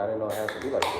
I didn't know it has to be like this.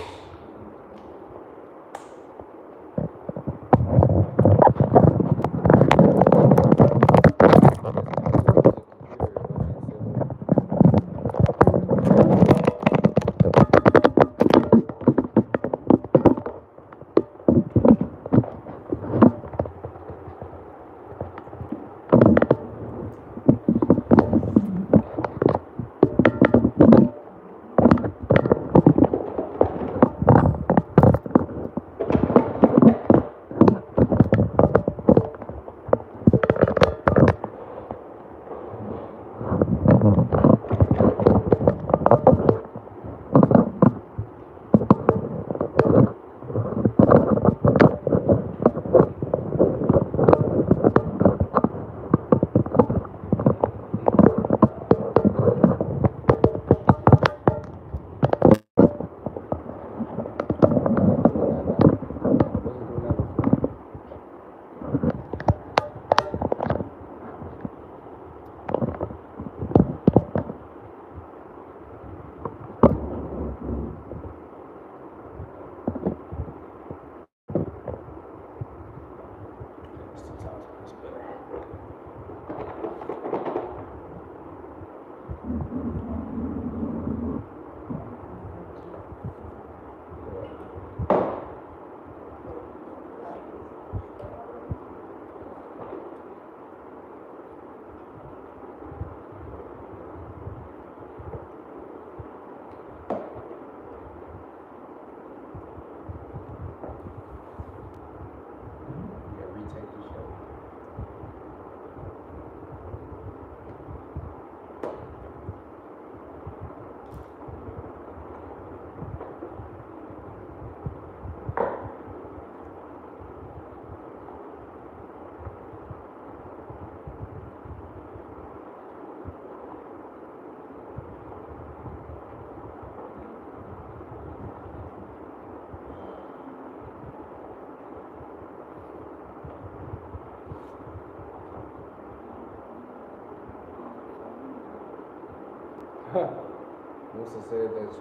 Musa said that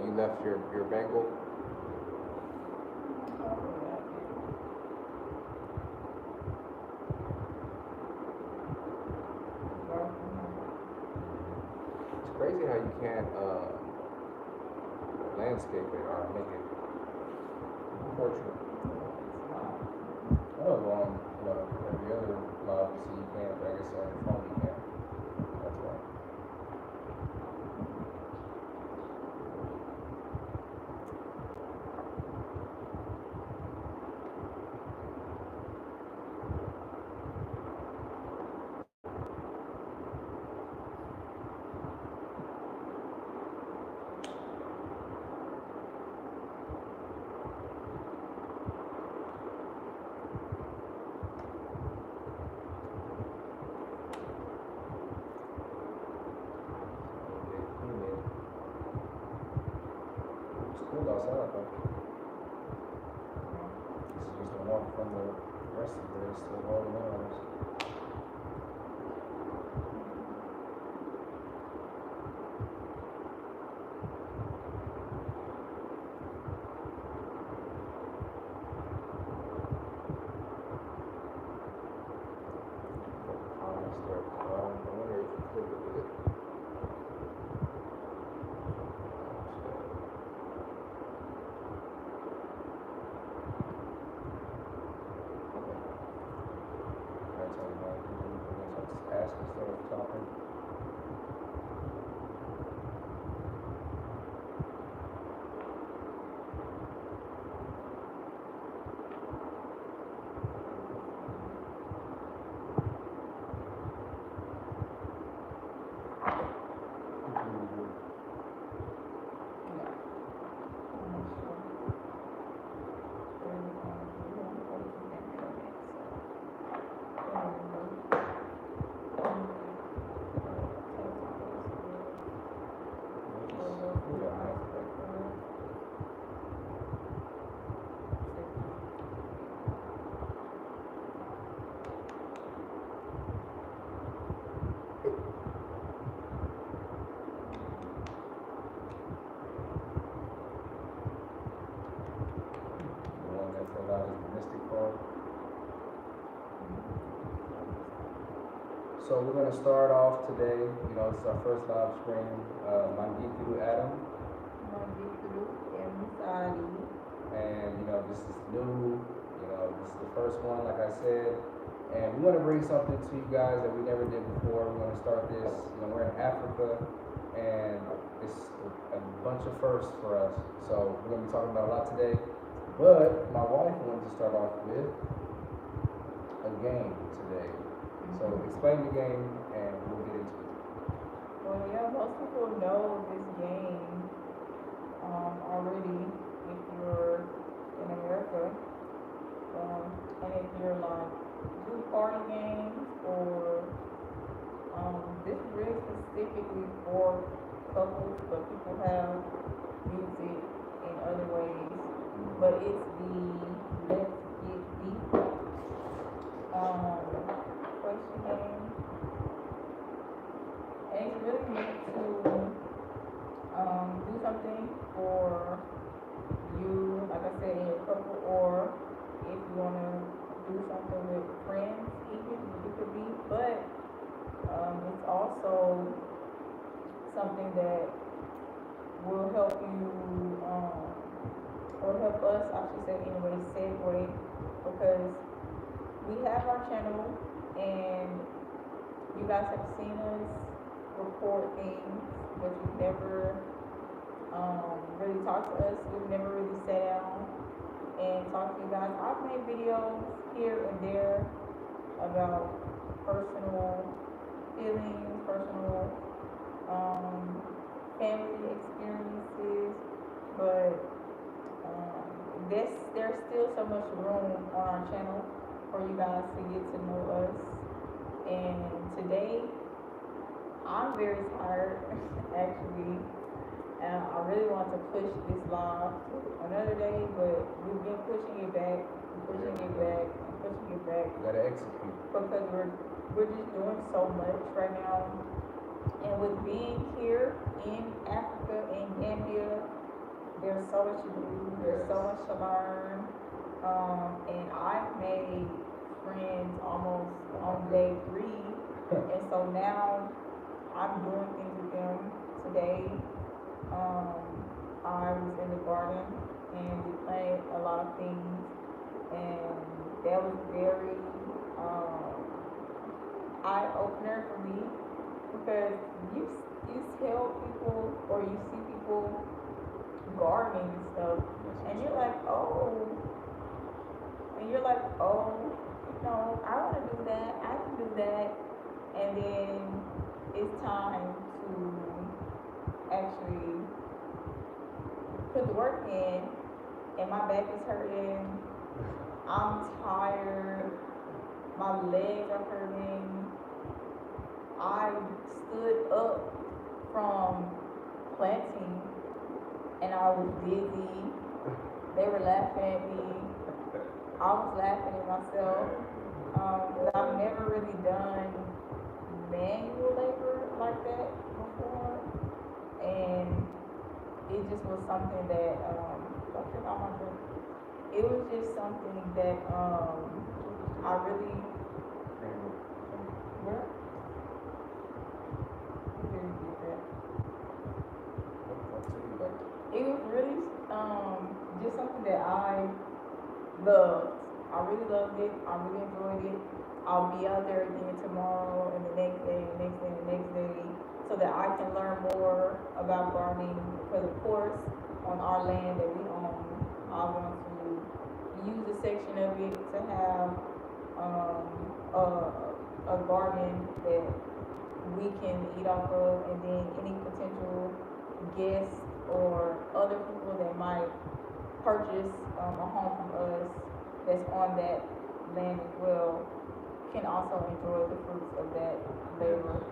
you left your bangle. It's crazy how you can't landscape it or make it portrait. I know every other mob you see you can't, but I guess on your phone you can. That's why. Cool outside though. This is just a walk from the rest of it. It's still all the miles. I wonder if you click it with it. That's how So we're gonna start off today. You know, this is our first live stream. Mangitu Adam, and you know, this is new. You know, this is the first one, like I said, and we want to bring something to you guys that we never did before. We're gonna start this. You know, we're in Africa, and it's a bunch of firsts for us. So we're gonna be talking about a lot today. But my wife wanted to start off with a game today. So explain the game and we'll get into it. Well, yeah, most people know this game already if you're in America. And if you're like do party games or this is really specifically for couples, but people have used it in other ways. But it's the Let's Get Deep question game. And it's really meant to do something for you, like I said, in your couple, or if you want to do something with friends, even it could be. But it's also something that will help you, or help us, I should say, anyway, segue, because we have our channel and you guys have seen us record things, but you've never really talked to us. We've never really sat down and talked to you guys. I've made videos here and there about personal feelings, personal family experiences, but there's still so much room on our channel for you guys to get to know us. And today, I'm very tired, actually. And I really want to push this live to another day, but we've been pushing it back, pushing it back, and pushing it back. You gotta execute. Because we're just doing so much right now. And with being here in Africa, in Gambia, there's so much to do, there's so much to learn. And I've made friends almost on day 3. And so now I'm doing things with them today. I was in the garden and we played a lot of things, and that was very eye-opener for me, because you tell people or you see people gardening and stuff, and you're like, oh, you know, I want to do that, I can do that, and then it's time to actually put the work in, and my back is hurting, I'm tired, my legs are hurting. I stood up from planting and I was dizzy. They were laughing at me. I was laughing at myself. Because I've never really done manual labor like that before. And it just was something that, it was just something that I really, where? It was really just something that I loved. I really loved it. I really enjoyed it. I'll be out there again tomorrow and the next day, and the next day, and the next day, so that I can learn more about gardening. Because of course, on our land that we own, I want to use a section of it to have a garden that we can eat off of, and then any potential guests or other people that might purchase a home from us that's on that land as well can also enjoy the fruits of that labor.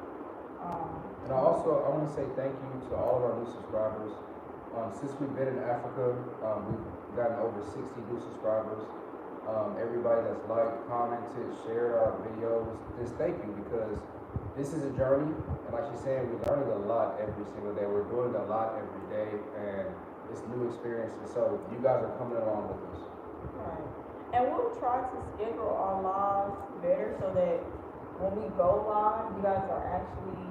And I want to say thank you to all of our new subscribers. Since we've been in Africa, we've gotten over 60 new subscribers. Everybody that's liked, commented, shared our videos, just thank you, because this is a journey, and like she's saying, we're learning a lot every single day. We're doing a lot every day, and it's new experiences. So you guys are coming along with us. Right. And we'll try to schedule our lives better so that when we go live, you guys are actually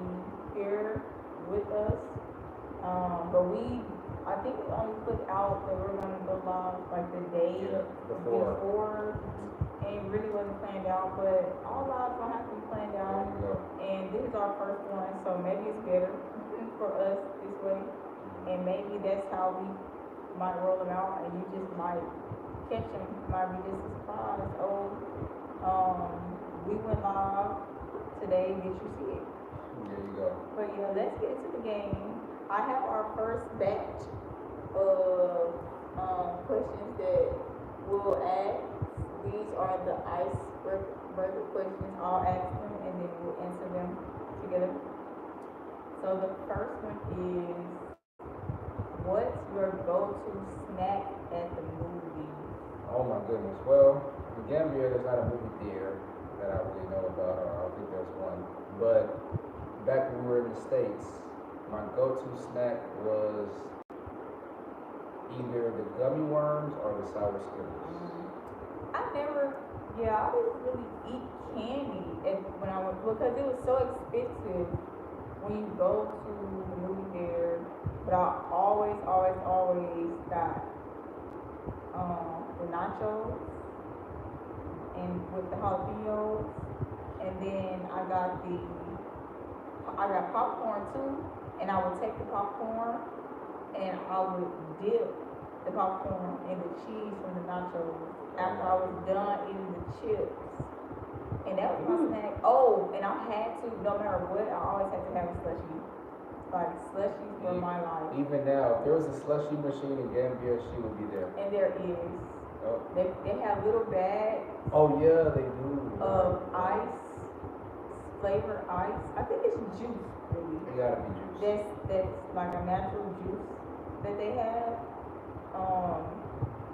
here with us. But I think we only put out that we're gonna go live like the day before. And it really wasn't planned out, but all lives don't have to be planned out. And this is our first one, so maybe it's better for us this way. And maybe that's how we might roll them out, and you just might catch them. Might be just a surprise. We went live today. Did you see it? There you go. But yeah, let's get into the game. I have our first batch of questions that we'll ask. These are the icebreaker questions. I'll ask them and then we'll answer them together. So the first one is, what's your go-to snack at the movies? Oh my goodness. Well, in Gambia, there's not a movie theater that I really know about, or I don't think there's one. But back when we were in the States, my go-to snack was either the gummy worms or the sour Skittles. I didn't really eat candy when I went, because it was so expensive when you go to the movie theater. But I always got the nachos and with the jalapenos, and then I got popcorn too, and I would take the popcorn and I would dip the popcorn in the cheese from the nachos after I was done eating the chips. And that was my snack. Oh, and I had to, no matter what, I always had to have a slushie. Like, slushies were my life. Even now, if there was a slushie machine in Gambia, she would be there. And there is. Oh. They have little bags. Oh yeah, they do. Of ice, flavored ice. I think it's juice, really. It gotta be juice. That's like a natural juice that they have,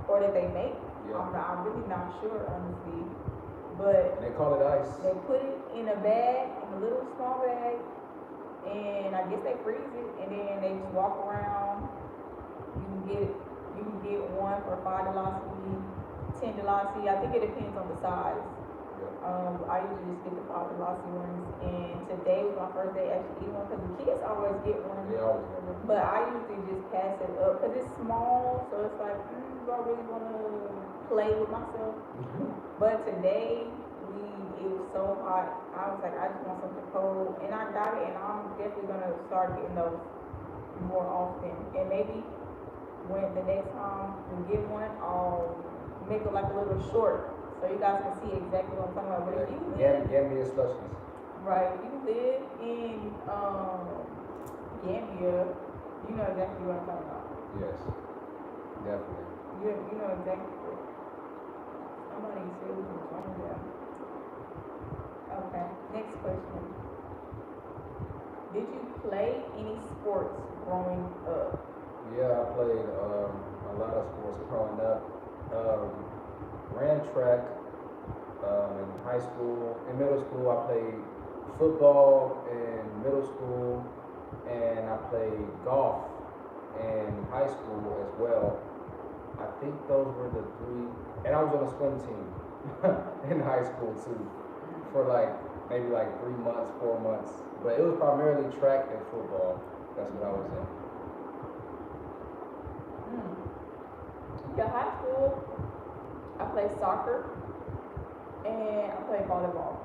or that they make. Yeah. I'm really not sure, honestly. But they call it ice. They put it in a bag, in a little small bag, and I guess they freeze it, and then they just walk around. You can get one for $5, $10. I think it depends on the size. Yeah. I usually just get the $5 ones, and today was my first day actually eating one, because the kids always get one. They always get one. But I usually just pass it up because it's small, so it's like, do I really want to play with myself? But today, it was so hot. I was like, I just want something cold, and I got it, and I'm definitely gonna start getting those more often. And maybe when the next time we get one, I'll make it like a little short, so you guys can see exactly what I'm talking about. But if you live, Gambia slushies. Right, if you live in Gambia, you know exactly what I'm talking about. Yes, definitely. You know exactly what. Somebody said we can join them. Okay, next question. Did you play any sports growing up? Yeah, I played a lot of sports growing up. Ran track in high school. In middle school, I played football in middle school, and I played golf in high school as well. I think those were the three, and I was on a swim team in high school too, for maybe 3 months, 4 months. But it was primarily track and football. That's what I was in. Yeah, high school, I played soccer and I played volleyball.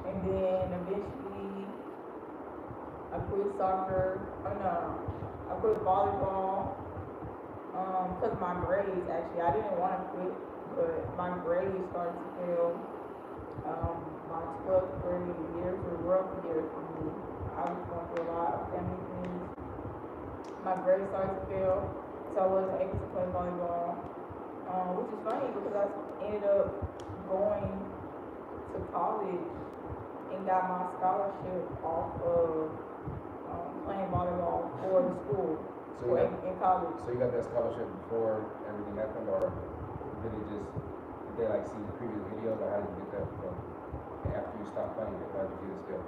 And then eventually I quit soccer. Oh no, I quit volleyball because my grades, actually, I didn't want to quit, but my grades started to fail. My 12th grade years were rough years for me. I was going through a lot of family things. My grades started to fail, so I wasn't able to play volleyball, which is funny because I ended up going to college and got my scholarship off of playing volleyball for the school. So in college. So you got that scholarship before everything happened, or did they see the previous videos, or how did you get that from? And after you stopped playing it, how did you get it still?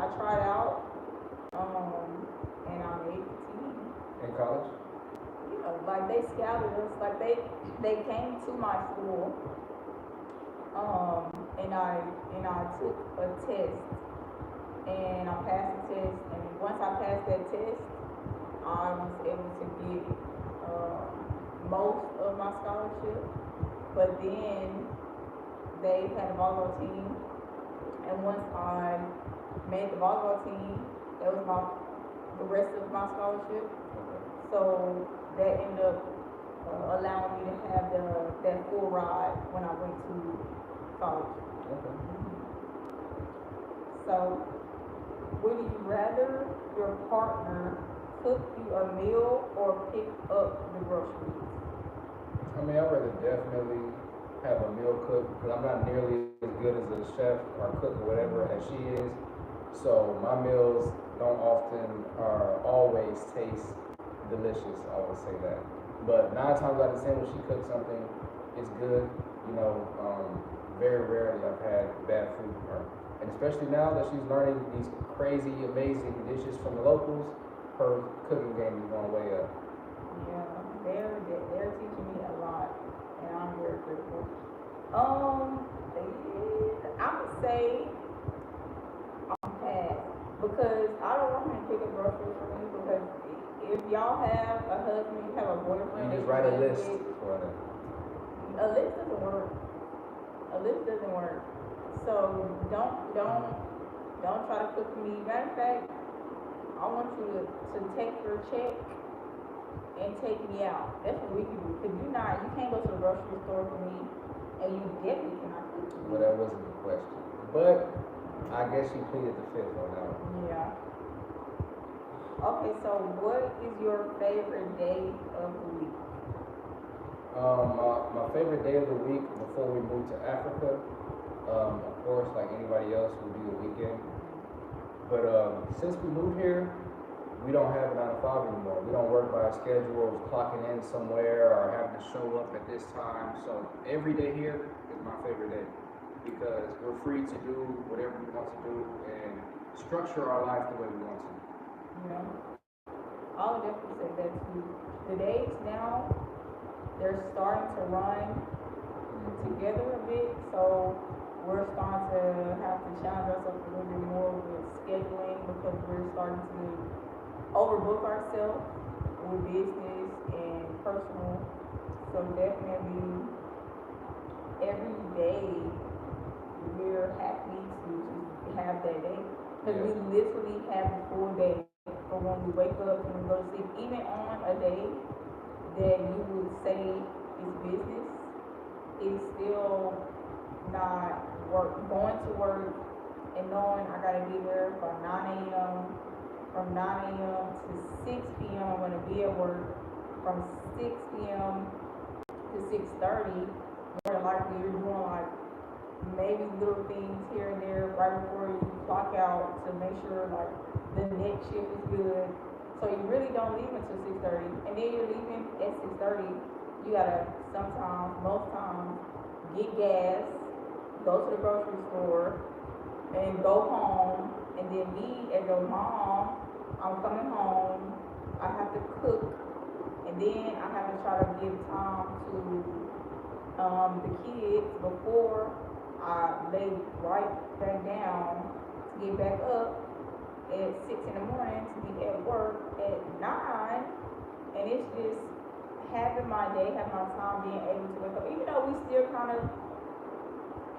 I tried out, and I made the team. In college? Yeah, like they scouted us, like they came to my school, and I took a test, and I passed the test, and once I passed that test, I was able to get most of my scholarship. But then they had a volleyball team, and once I made the volleyball team, that was the rest of my scholarship. So that ended up allowing me to have that full ride when I went to college. Okay. So, would you rather your partner cook you a meal or pick up the groceries? I mean, I'd rather definitely have a meal cook because I'm not nearly as good as a chef or cook or whatever as she is. So my meals don't often or always taste delicious. I would say that. But 9 times out of 10, when she cooks something, it's good. You know, very rarely I've had bad food from her. And especially now that she's learning these crazy, amazing dishes from the locals, her cooking game is going way up. Yeah, they're teaching me a lot, and I'm very grateful. I would say I'm pass because I don't want him to pick up groceries for me because if y'all have a husband, you have a boyfriend. You just write a list for them. A list doesn't work. A list doesn't work. So don't try to cook for me. Matter of fact, I want you to take your check and take me out. That's what we can do. Cause you can't go to the grocery store for me, and you definitely cannot cook for me. Well, that wasn't the question. But I guess she pleaded the fifth on that one. Yeah. Okay, so what is your favorite day of the week? My favorite day of the week before we moved to Africa, of course, like anybody else, would be the weekend. But since we moved here, we don't have a 9 to 5 anymore. We don't work by a schedule, clocking in somewhere or having to show up at this time. So every day here is my favorite day because we're free to do whatever we want to do and structure our life the way we want to. Yeah. I would definitely say that too. The days now, they're starting to run together a bit, so we're starting to have to challenge ourselves a little bit more with scheduling because we're starting to overbook ourselves with business and personal. So definitely every day we're happy to just have that day because we literally have a full day from when we wake up and we go to sleep. Even on a day that you would say is business, it's still not work. Going to work and knowing I gotta be there by 9 a.m. From 9 a.m. to 6 p.m. I'm gonna be at work. From 6 p.m. to 6:30, more than likely you're doing like maybe little things here and there right before you clock out to make sure like the next shift is good. So you really don't leave until 6:30, and then you're leaving at 6:30. You gotta sometimes, most times, get gas, go to the grocery store, and go home. And then me as your mom, I'm coming home. I have to cook, and then I have to try to give time to the kids before I lay right back down to get back up at 6 in the morning to be at work at 9, and it's just having my day, having my time, being able to wake up, even though we still kind of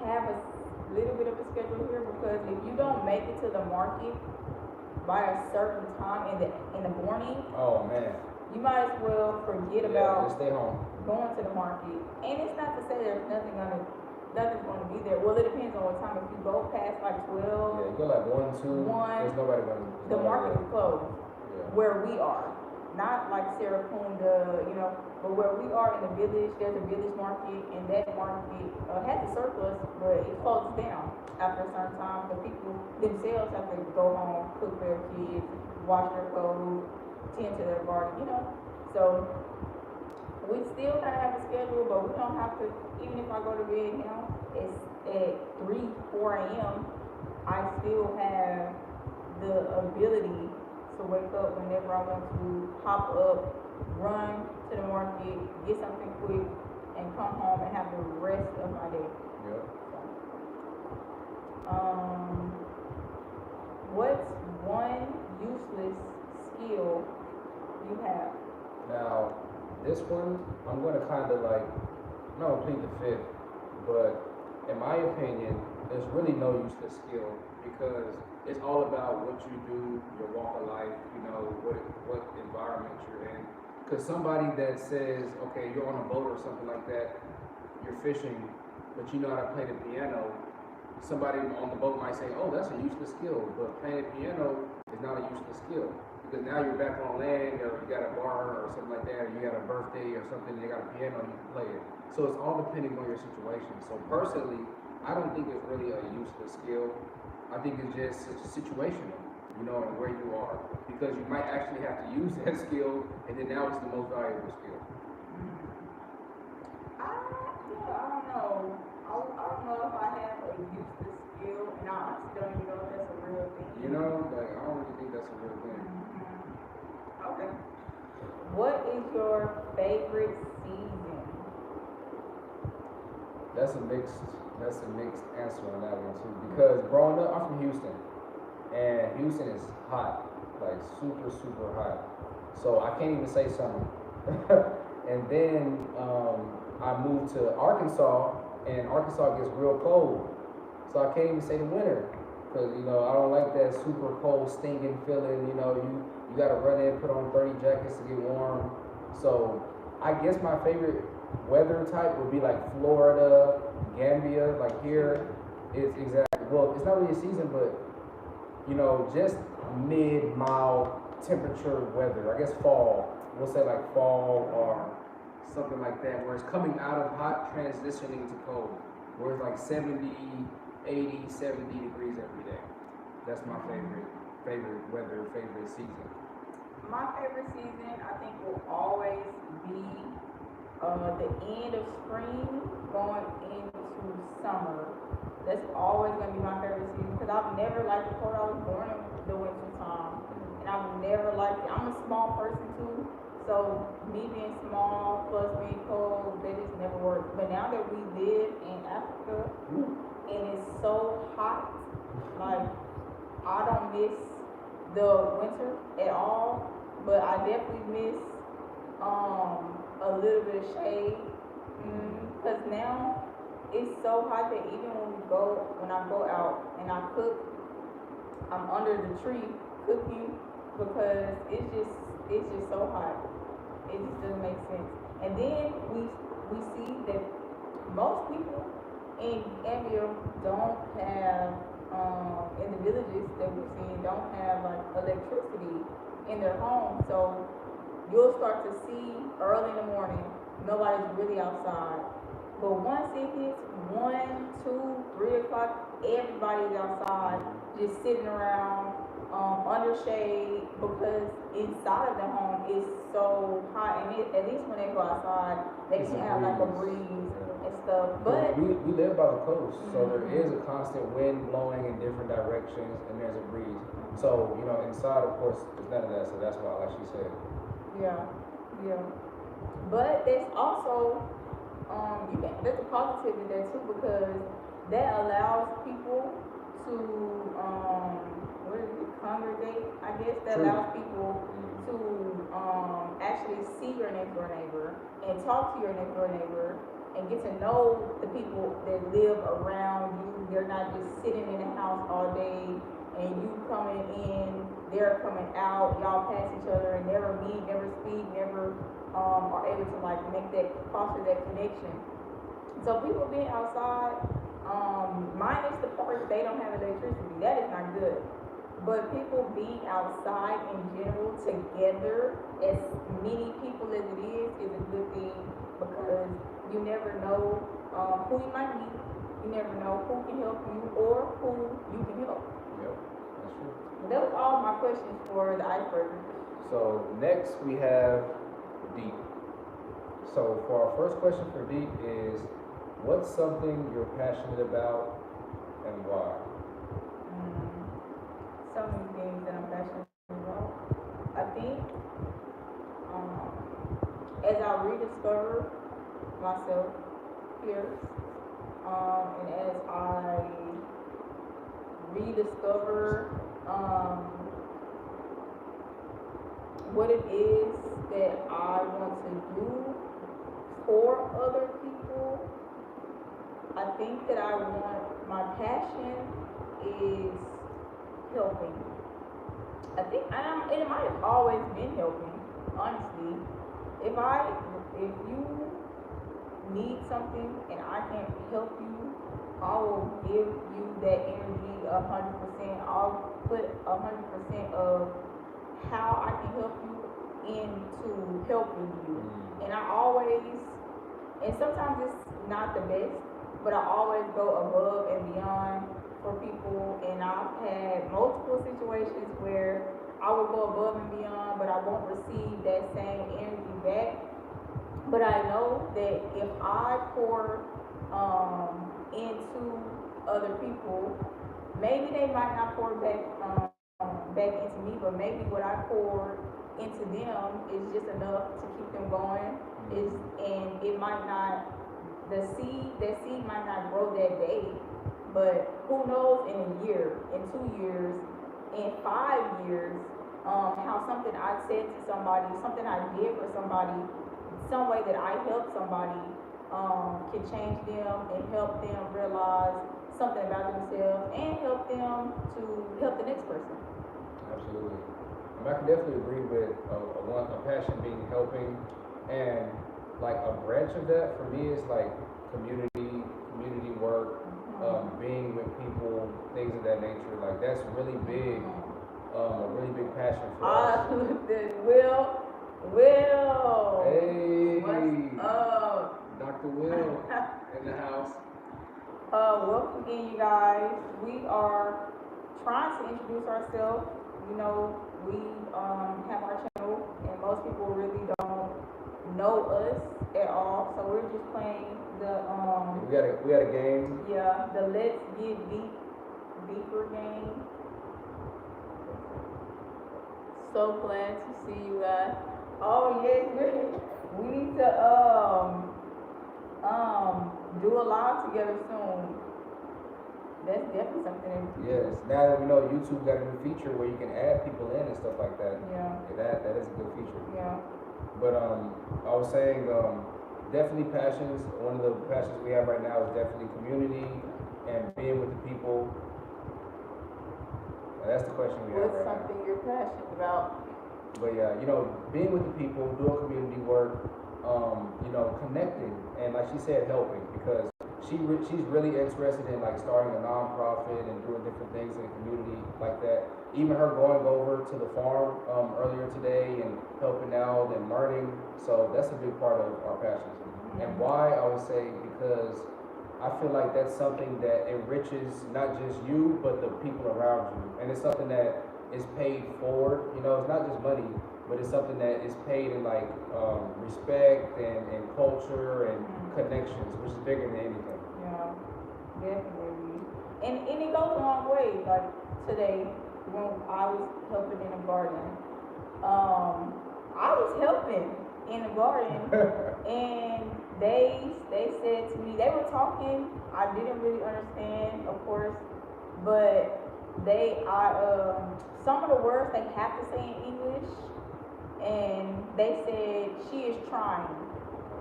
have a little bit of a schedule here, because if you don't make it to the market by a certain time in the morning, oh man, you might as well forget about just stay home. Going to the market. And it's not to say there's nothing's going to be there. Well, it depends on what time. If you go past like 12, you go like 1, 2, there's nobody going to. The market is closed. Where we are, not like Serapunda, but where we are in the village, there's a village market, and that market has a surplus, but it closes down after a certain time. The people themselves have to go home, cook for their kids, wash their clothes, tend to their garden, So we still kind of have a schedule, but we don't have to. Even if I go to bed now, it's at 3, 4 a.m. I still have the ability to wake up whenever I want to, hop up, run to the market, get something quick, and come home and have the rest of my day. Yep. What's one useless skill you have? Now, this one, I'm going to kind of like, I'm not going to plead the fifth, but in my opinion, there's really no useless skill because it's all about what you do, your walk of life, you know, what environment you're in. Because somebody that says, okay, you're on a boat or something like that, you're fishing, but you know how to play the piano, somebody on the boat might say, oh, that's a useless skill, but playing the piano is not a useless skill. Because now you're back on land, or you got a bar or something like that, or you got a birthday or something, and you got a piano, you can play it. So it's all depending on your situation. So personally, I don't think it's really a useless skill. I think it's just situational, you know, and where you are. Because you might actually have to use that skill, and then now it's the most valuable skill. I don't know. I don't know if I have a useless skill, and I honestly don't even know if that's a real thing. You know, like, I don't really think that's a real thing. Okay. What is your favorite season? That's a mixed answer on that one too. Because growing up, I'm from Houston, and Houston is hot, like super, super hot. So I can't even say summer. And then I moved to Arkansas, and Arkansas gets real cold. So I can't even say the winter, because you know I don't like that super cold, stinging feeling. You know, you got to run in, put on 30 jackets to get warm. So I guess my favorite weather type would be like Florida, Gambia. Like here, it's exactly, well, it's not really a season, but you know, just mid-mild temperature weather. I guess fall. We'll say like fall or something like that, where it's coming out of hot, transitioning to cold, where it's like 70, 80, 70 degrees every day. That's my favorite weather, favorite season. My favorite season, I think, will always be the end of spring going into summer. That's always going to be my favorite season because I've never liked the cold. I was born in the winter time, and I've never liked it. I'm a small person too, so me being small plus being cold, that just never worked. But now that we live in Africa and it's so hot, like I don't miss the winter at all, but I definitely miss a little bit of shade. Because now it's so hot that even when I go out and I cook, I'm under the tree cooking because it's just so hot. It just doesn't make sense. And then we see that most people in Gambia don't have in the villages that we've seen don't have like electricity in their homes. So you'll start to see early in the morning nobody's really outside. But once it hits 1, 2, 3 o'clock, everybody's outside, just sitting around under shade because inside of the home is so hot. And at least when they go outside, they can have like a breeze and stuff. But we live by the coast, so there is a constant wind blowing in different directions, and there's a breeze. So you know, inside, of course, there's none of that. So that's why, like she said. Yeah. But there's also there's a positivity there too because that allows people to congregate. I guess that allows people to actually see your next door neighbor and talk to your next door neighbor and get to know the people that live around you. They're not just sitting in the house all day and you coming in, they're coming out, y'all pass each other and never meet, never speak, never are able to like foster that connection. So people being outside, minus the part they don't have electricity, that is not good. But people being outside in general together, as many people as it is a good thing because you never know who you might meet. You never know who can help you or who you can help. Yep, that's true. That was all my questions for the icebreaker. So next we have Deep. So for our first question for Deep is, what's something you're passionate about and why? So many things that I'm passionate about. as I rediscover myself here, and as I rediscover what it is that I want to do for other people, I think that my passion is helping. I think, and it might have always been helping, honestly. If you need something and I can help you, I will give you that energy 100%. I'll put 100% of how I can help you into helping you. And and sometimes it's not the best, but I always go above and beyond for people. And I've had multiple situations where I will go above and beyond, but I won't receive that same energy back. But I know that if I pour into other people, maybe they might not pour back into me, but maybe what I pour into them is just enough to keep them going. And it might not, that seed might not grow that day, but who knows in a year, in 2 years, in 5 years, how something I said to somebody, something I did for somebody, some way that I helped somebody can change them and help them realize something about themselves and help them to help the next person. Absolutely. I can definitely agree with a passion being helping, and like a branch of that for me is like community work, being with people, things of that nature. Like that's really big, a really big passion for us. Will. Hey. What's up? Dr. Will in the house. Welcome again, you guys. We are trying to introduce ourselves. You know, we have our channel, and most people really don't know us at all. So we're just playing the we had a game. Yeah, the Let's Get Deeper game. So glad to see you guys. Oh yes, we need to do a live together soon. That's definitely something. Yes. Now that we know YouTube got a new feature where you can add people in and stuff like that. Yeah. That is a good feature. Yeah. But I was saying definitely passions. One of the passions we have right now is definitely community and being with the people. That's the question we have right now. What's something you're passionate about? But yeah, being with the people, doing community work, connecting, and like she said, helping, because she's really interested in like starting a nonprofit and doing different things in the community like that. Even her going over to the farm earlier today and helping out and learning. So that's a big part of our passions. And why, I would say, because I feel like that's something that enriches not just you, but the people around you. And it's something that is paid forward. It's not just money, but it's something that is paid in like respect and culture and connections, which is bigger than anything. Yeah, definitely. And it goes a long way. Like today, when I was helping in the garden, I was helping in the garden, and they said to me, they were talking. I didn't really understand, of course, but some of the words they have to say in English, and they said she is trying,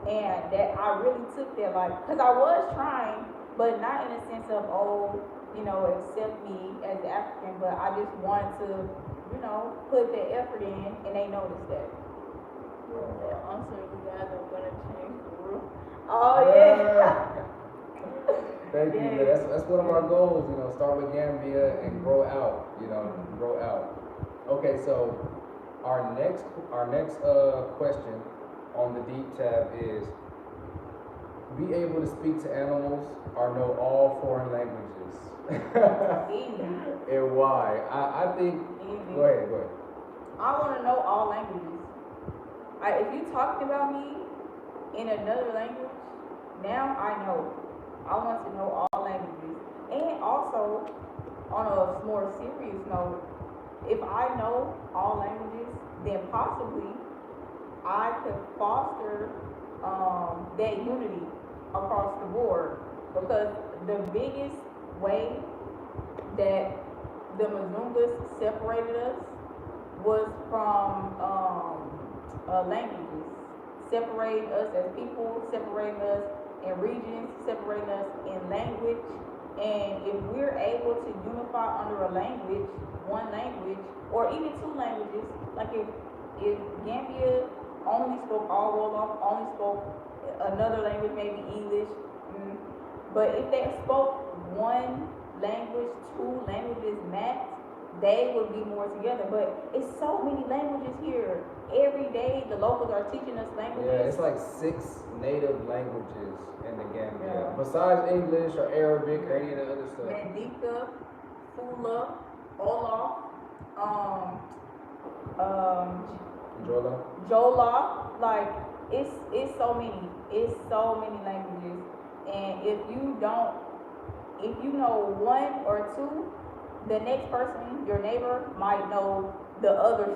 and that I really took that because I was trying, but not in a sense of accept me as African, but I just wanted to put the effort in, and they noticed that. Also, you guys are gonna change the rule. Oh yeah. Thank you. Yeah. That's one of our goals. Start with Gambia and grow out. Grow out. Okay, so our next question on the deep tab is: be able to speak to animals or know all foreign languages. And why? I think. Easy. Go ahead. I want to know all languages. If you're talking about me in another language, now I know. I want to know all languages. And also, on a more serious note, if I know all languages, then possibly I could foster that unity across the board, because the biggest way that the Mazungas separated us was from languages, separating us as people, separating us in regions, separating us in language. And if we're able to unify under a language, one language, or even two languages, like if Gambia only spoke all Wolof, only spoke another language, maybe English, but if they spoke one language, two languages max, they would be more together. But it's so many languages here. Every day the locals are teaching us languages. Yeah, it's like 6 native languages in the Gambia. Yeah. Besides English or Arabic or any of the other stuff. Mandika, Fula, Olaf, Jola. Jola, like it's so many. It's so many languages. And if you know one or two, the next person, your neighbor, might know the other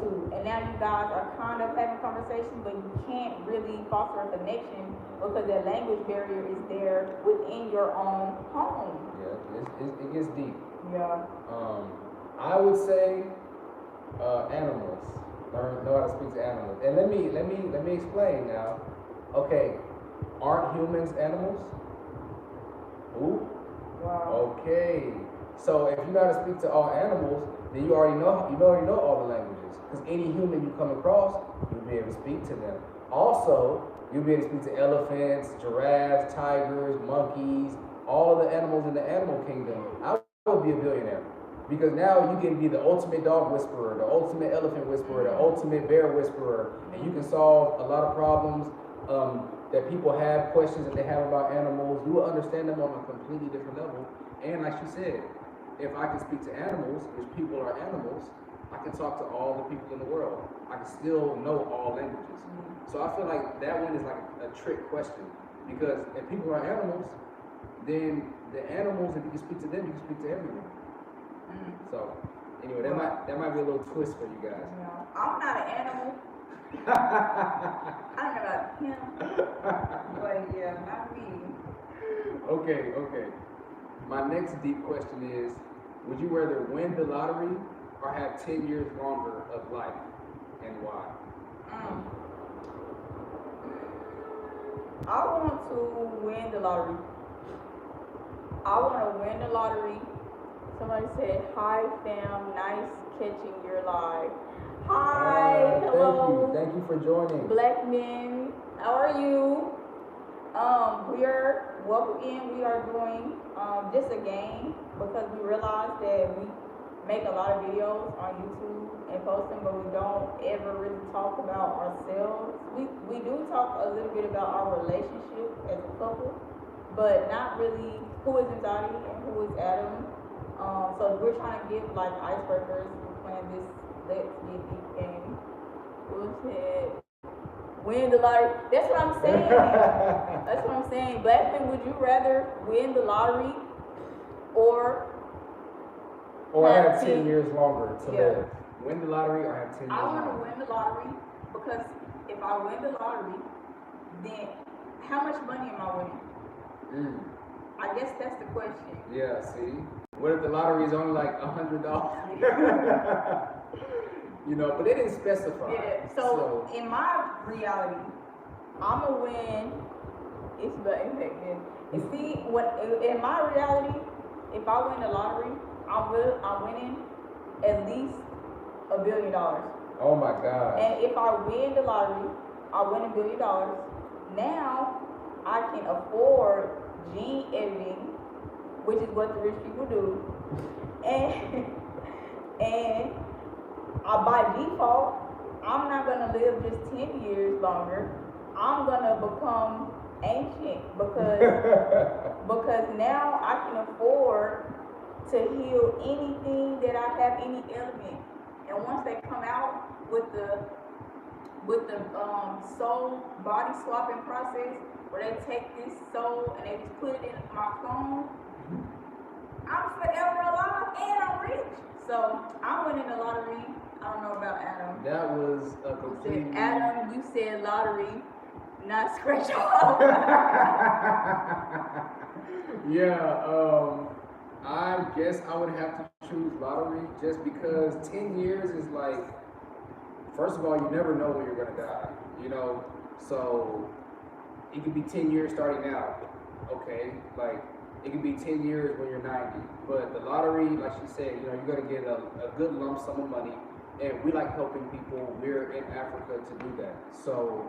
two. And now you guys are kind of having conversation, but you can't really foster a connection because that language barrier is there within your own home. Yeah, it gets deep. Yeah. I would say animals. Know how to speak to animals. And let me explain now. Okay, aren't humans animals? Ooh. Wow. Okay. So if you know how to speak to all animals, then you already know all the languages. Because any human you come across, you'll be able to speak to them. Also, you'll be able to speak to elephants, giraffes, tigers, monkeys, all of the animals in the animal kingdom. I would be a billionaire. Because now you can be the ultimate dog whisperer, the ultimate elephant whisperer, the ultimate bear whisperer, and you can solve a lot of problems that people have, questions that they have about animals. You will understand them on a completely different level. And like you said, if I can speak to animals, which people are animals, I can talk to all the people in the world. I can still know all languages. So I feel like that one is like a trick question. Because if people are animals, then the animals, if you can speak to them, you can speak to everyone. So anyway, that might be a little twist for you guys. Yeah. I'm not an animal. I don't know about him. But yeah, not me. Okay. My next deep question is, would you rather win the lottery or have 10 years longer of life, and why? I want to win the lottery. I want to win the lottery. Somebody said, "Hi fam, nice catching your live." Hi, hello. Thank you for joining. Black men, how are you? We are welcome in. We are doing just a game because we realize that we make a lot of videos on YouTube and post them, but we don't ever really talk about ourselves. We do talk a little bit about our relationship as a couple, but not really who is Nzadi and who is Adam. So we're trying to give like icebreakers. We're playing this Let's Get Deep game. Who said win the lottery? That's what I'm saying. That's what I'm saying. Black men, would you rather win the lottery or have 10 years longer to live? Win the lottery or have 10 years I longer? want to win the lottery because if I win the lottery, then how much money am I winning? I guess that's the question. Yeah, see? What if the lottery is only like $100? You know, but they didn't specify. Yeah, so in my reality, I'm going to win. It's the impact then. And see, in my reality, if I win the lottery, I'm winning at least $1 billion. Oh my God. And if I win the lottery, I win $1 billion. Now I can afford gene editing, which is what the rich people do. And by default, I'm not gonna live just 10 years longer. I'm gonna become ancient because now I can afford to heal anything that I have, any ailment. And once they come out with the soul body swapping process, where they take this soul and they just put it in my clone, I'm forever alive and I'm rich. So I'm winning the lottery. I don't know about Adam. that was a You complete. said Adam, you said lottery, not scratch off. Yeah, I guess I would have to choose lottery just because 10 years is like, first of all, you never know when you're gonna die, you know. So it could be 10 years starting now, okay? Like it could be 10 years when you're 90. But the lottery, like she said, you know, you're gonna get a good lump sum of money, and we like helping people. We're in Africa to do that, so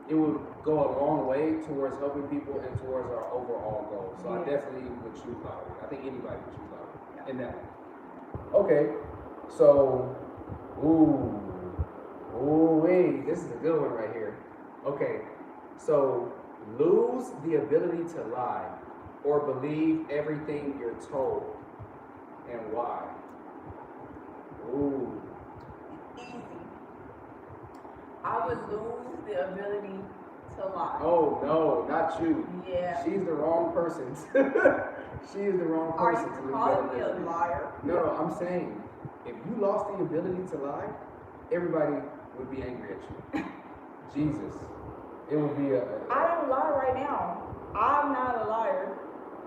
it would go a long way towards helping people and towards our overall goal. So I definitely would choose lottery. I think anybody would choose lottery in that one. Okay, so wait, this is a good one right here. Okay, so lose the ability to lie or believe everything you're told, and why? Ooh. Easy. I would lose the ability to lie. Oh no, not you. Yeah. She's the wrong person. She is the wrong Are person you to lose calling that me a ability. liar? No, I'm saying if you lost the ability to lie, everybody would be angry at you. Jesus. It would be I don't lie right now. I'm not a liar.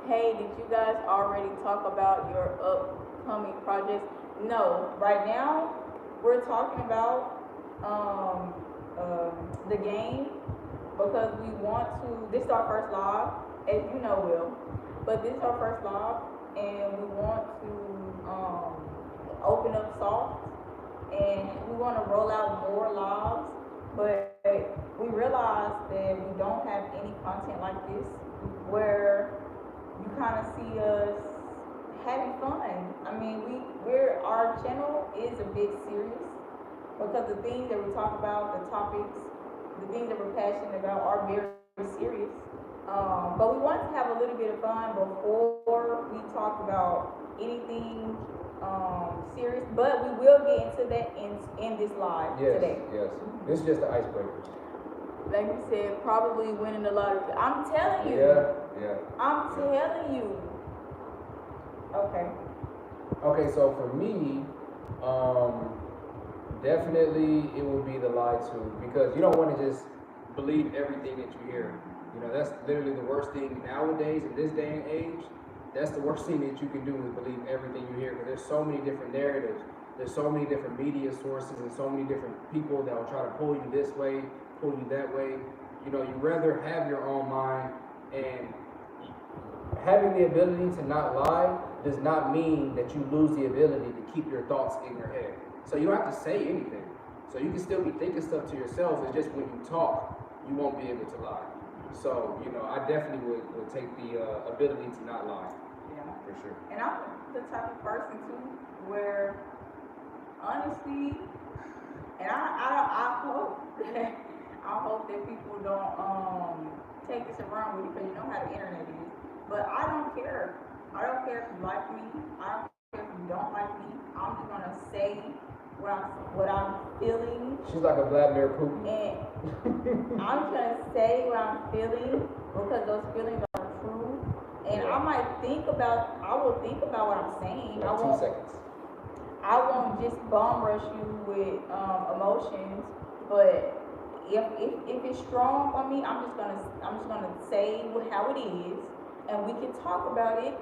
Hey, did you guys already talk about your upcoming projects? No. Right now, we're talking about the game because we want to. This is our first live, as you know, Will. But this is our first live, and we want to open up soft, and we want to roll out more lives. But we realize that we don't have any content like this where you kind of see us having fun. I mean, our channel is a bit serious because the things that we talk about, the topics, the things that we're passionate about are very serious. But we want to have a little bit of fun before we talk about anything serious. But we will get into that in this live today. Yes. This is just the icebreaker. Like you said, probably winning the lottery. I'm telling you. Yeah. I'm telling you. Okay. Okay, so for me, definitely it would be the lie to, because you don't want to just believe everything that you hear. You know, that's literally the worst thing nowadays in this day and age. That's the worst thing that you can do is believe everything you hear, because there's so many different narratives. There's so many different media sources and so many different people that will try to pull you this way, pull you that way. You know, you'd rather have your own mind, and having the ability to not lie does not mean that you lose the ability to keep your thoughts in your head. So you don't have to say anything. So you can still be thinking stuff to yourself. It's just when you talk, you won't be able to lie. So, you know, I definitely would take the ability to not lie. Yeah. For sure. And I'm the type of person too where honestly, and I hope that people don't take this and run with it, because you know how the internet is. But I don't care. I don't care if you like me. I don't care if you don't like me. I'm just gonna say what I'm feeling. She's like a Vladimir Putin. And I'm gonna say what I'm feeling because those feelings are true. And I will think about what I'm saying. Like 2 seconds. I won't just bomb rush you with emotions, but if it's strong on me, I'm just gonna say how it is, and we can talk about it.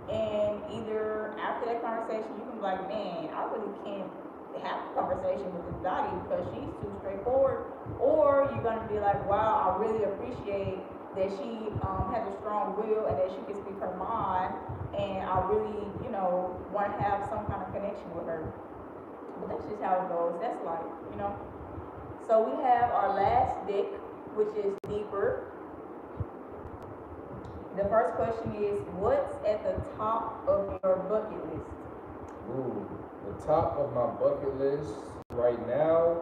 And either after that conversation, you can be like, man, I really can't have a conversation with this Dottie because she's too straightforward, or you're gonna be like, wow, I really appreciate that she has a strong will and that she can speak her mind, and I really, want to have some kind of connection with her. But that's just how it goes. That's life, So we have our last deck, which is deeper. The first question is, what's at the top of your bucket list? Ooh, the top of my bucket list right now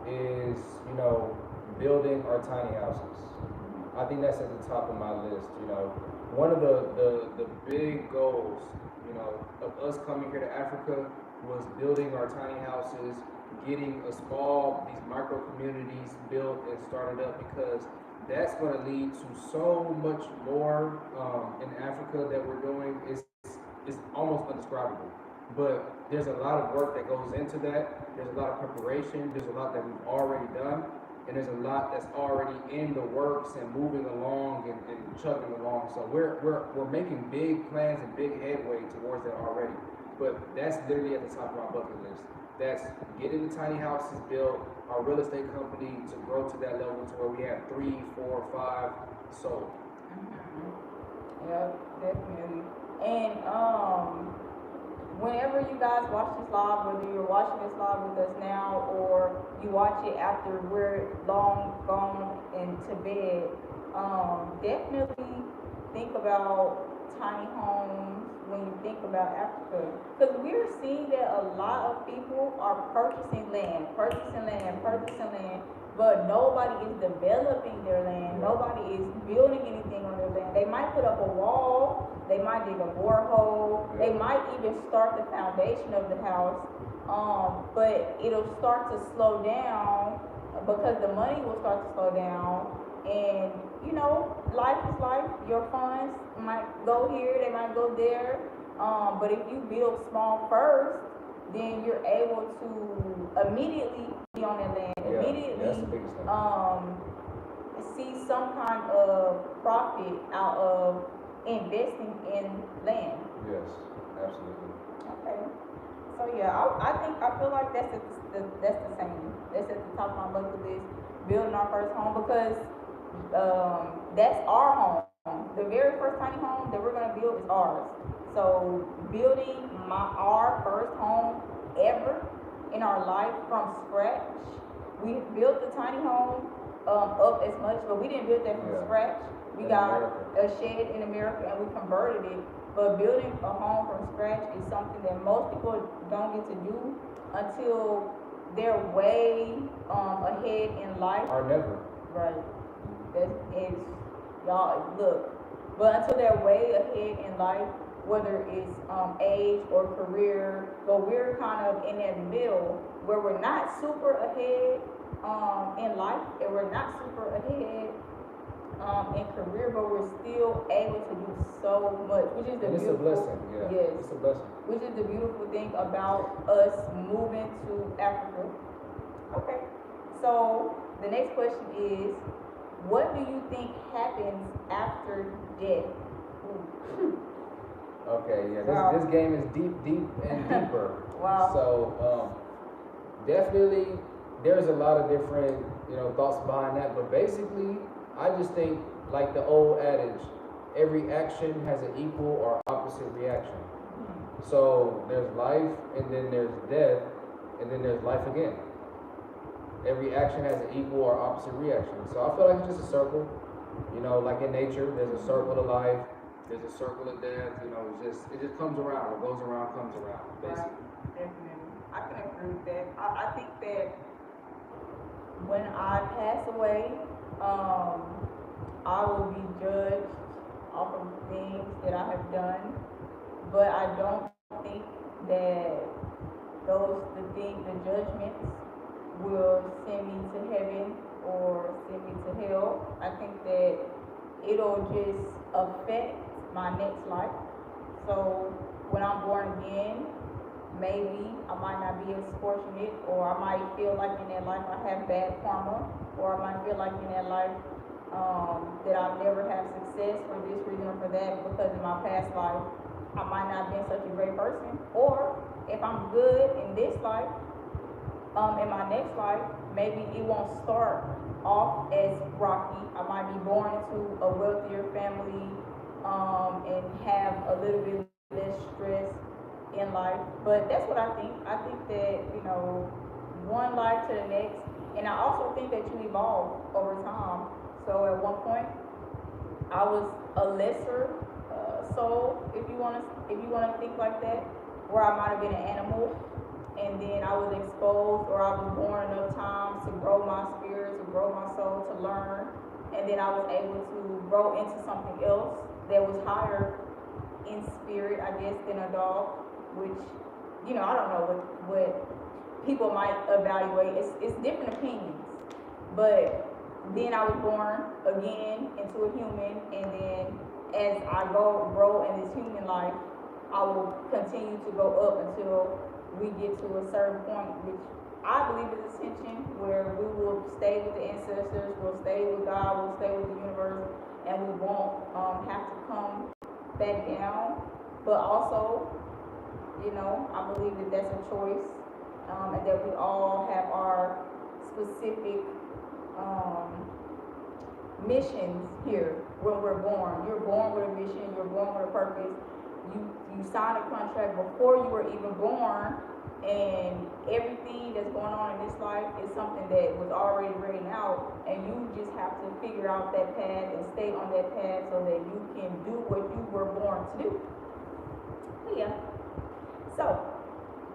is, building our tiny houses. I think that's at the top of my list. One of the big goals, of us coming here to Africa was building our tiny houses, getting these micro communities built and started up, because that's going to lead to so much more in Africa that we're doing. It's almost indescribable. but there's a lot of work that goes into that. There's a lot of preparation. There's a lot that we've already done, and there's a lot that's already in the works and moving along and chugging along. So we're making big plans and big headway towards that already. But that's literally at the top of our bucket list. That's getting the tiny houses built, our real estate company to grow to that level to where we have 3, 4, 5 sold. Yeah, definitely. And whenever you guys watch this live, whether you're watching this live with us now or you watch it after we're long gone into bed, definitely think about tiny homes when you think about Africa. Because we're seeing that a lot of people are purchasing land, but nobody is developing their land. Nobody is building anything on their land. They might put up a wall, they might dig a borehole, they might even start the foundation of the house, but it'll start to slow down because the money will start to slow down. And you know, life is life. Your funds might go here, they might go there. But if you build small first, then you're able to immediately be on that land, immediately see some kind of profit out of investing in land. Yes, absolutely. Okay. So yeah, I feel like that's the same. That's at the top of my bucket list. Building our first home because that's our home. The very first tiny home that we're gonna build is ours. So building our first home ever in our life from scratch. We built the tiny home up as much, but we didn't build that from scratch. We got a shed in America and we converted it. But building a home from scratch is something that most people don't get to do until they're way ahead in life. Or never. Right. That is, y'all, look. But until they're way ahead in life, whether it's age or career, but we're kind of in that middle where we're not super ahead in life and we're not super ahead in career, but we're still able to do so much, which is the and it's beautiful, a blessing. Yeah, yes, it's a blessing. Which is the beautiful thing about us moving to Africa. Okay, so the next question is, what do you think happens after death? Okay, yeah, this game is deep and deeper. Wow. So definitely there's a lot of different thoughts behind that, but basically I just think like the old adage, every action has an equal or opposite reaction. So there's life and then there's death and then there's life again. Every action has an equal or opposite reaction. So I feel like it's just a circle. Like in nature, there's a circle of life, there's a circle of death. It just comes around. It goes around, comes around. Basically. Right. Definitely, I can agree with that. I think that when I pass away, I will be judged off of things that I have done, but I don't think that the judgments will send me to heaven or send me to hell. I think that it'll just affect my next life. So when I'm born again, maybe I might not be as fortunate, or I might feel like in that life I have bad karma, or I might feel like in that life that I'll never have success for this reason or for that, because in my past life I might not have been such a great person. Or if I'm good in this life, in my next life, maybe it won't start off as rocky. I might be born into a wealthier family and have a little bit less stress in life. But that's what I think. I think that, one life to the next. And I also think that you evolve over time. So at one point, I was a lesser soul, if you want to think like that, where I might have been an animal, and then I was exposed, or I was born enough times to grow my spirit, to grow my soul, to learn, and then I was able to grow into something else that was higher in spirit, I guess, than a dog, which, I don't know what people might evaluate. It's different opinions, but then I was born again into a human, and then as I grow in this human life, I will continue to go up until we get to a certain point, which I believe is ascension, where we will stay with the ancestors, we'll stay with God, we'll stay with the universe, and we won't have to come back down. But also, you know, I believe that that's a choice, and that we all have our specific missions here when we're born. You're born with a mission, you're born with a purpose. You sign a contract before you were even born, and everything that's going on in this life is something that was already written out, and you just have to figure out that path and stay on that path so that you can do what you were born to do. But yeah. So,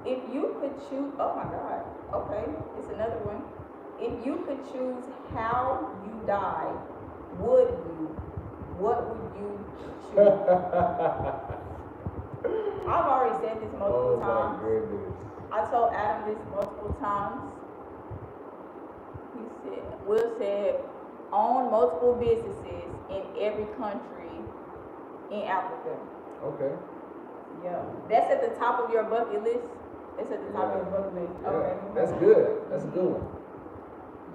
if you could choose, oh my God, okay, it's another one. If you could choose how you die, what would you choose? I've already said this multiple times. Oh my goodness. I told Adam this multiple times. Will said, own multiple businesses in every country in Africa. Okay. Yeah. That's at the top of your bucket list. It's at the top of your bucket list. Yeah. Okay. That's good. That's a good one.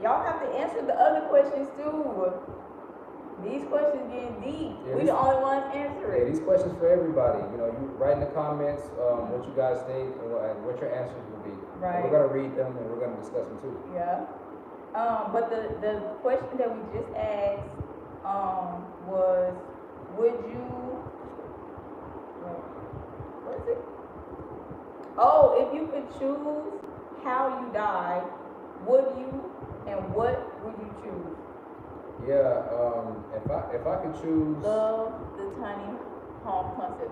Y'all have to answer the other questions too. These questions getting deep. Yeah, We the only ones answering. Yeah, these questions for everybody. You know, you write in the comments what you guys think and what your answers will be. Right. And we're gonna read them and we're gonna discuss them too. Yeah. But the question that we just asked was, would you? What is it? Oh, if you could choose how you die, would you, and what would you choose? Yeah. If I could choose. Love the tiny home concept.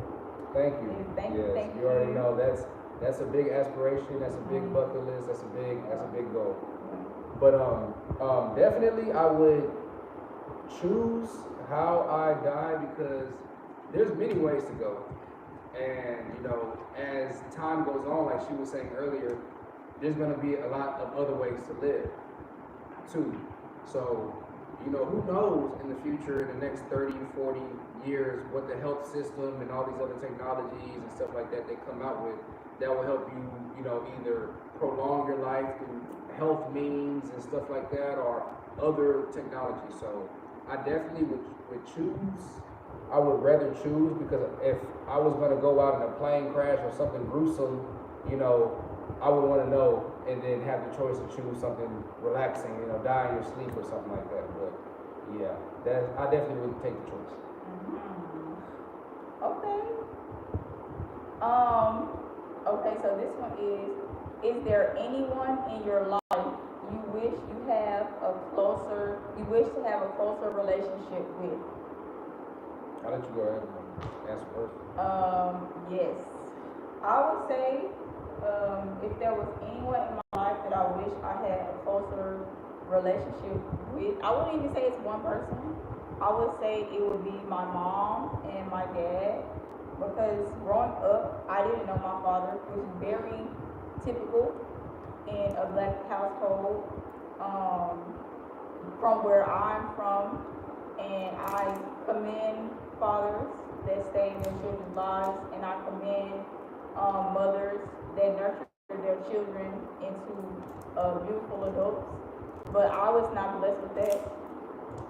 Thank you. Thank yes, you. You already know that's a big aspiration. That's a big bucket list. That's a big goal. But definitely I would choose how I die because there's many ways to go. And you know, as time goes on, like she was saying earlier, there's gonna be a lot of other ways to live too. So, you know, who knows in the future, in the next 30, 40 years, what the health system and all these other technologies and stuff like that they come out with that will help you, you know, either prolong your life through health means and stuff like that, or other technology. So I definitely would choose. I would rather choose, because if I was going to go out in a plane crash or something gruesome, you know, I would want to know and then have the choice to choose something relaxing, you know, die in your sleep or something like that. But yeah, I definitely would take the choice. Okay. Okay, so this one is there anyone in your life you wish to have a closer relationship with? I'll let you go ahead and answer first. Yes. I would say, if there was anyone in my life that I wish I had a closer relationship with, I wouldn't even say it's one person. I would say it would be my mom and my dad, because growing up, I didn't know my father, which is very typical in a black household, from where I'm from, and I commend fathers that stay in their children's lives, and I commend mothers that nurture their children into beautiful adults. But I was not blessed with that,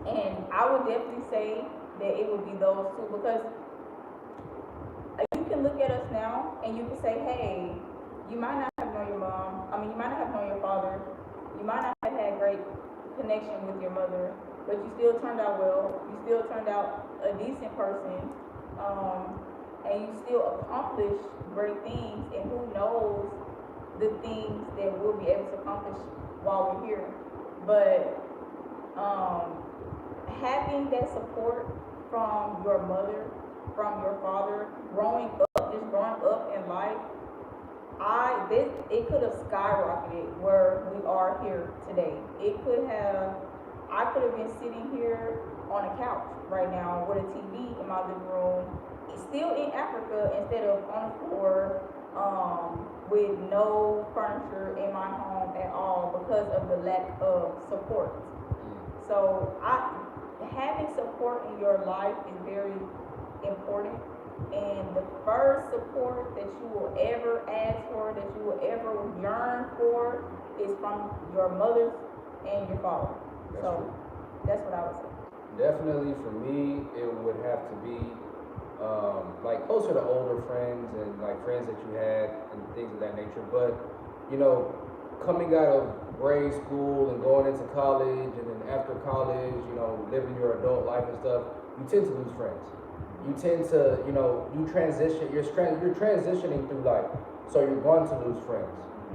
and I would definitely say that it would be those two, because you can look at us now and you can say, hey, you might not have known your mom, you might not have known your father, you might not have had great connection with your mother, but you still turned out well, you still turned out a decent person, and you still accomplished great things, and who knows the things that we'll be able to accomplish while we're here. But having that support from your mother, from your father, growing up in life, it could have skyrocketed where we are here today. I could have been sitting here on a couch right now with a TV in my living room, still in Africa, instead of on the floor with no furniture in my home at all because of the lack of support. So having support in your life is very important, And the first support that you will ever ask for, that you will ever yearn for, is from your mothers and your father. That's So true. that's what I would say. Definitely for me, it would have to be like closer to older friends and like friends that you had and things of that nature. But you know, coming out of grade school and going into college and then after college, you know, living your adult life and stuff, you tend to lose friends. You tend to, you know, you transition. You're transitioning through life, so you're going to lose friends.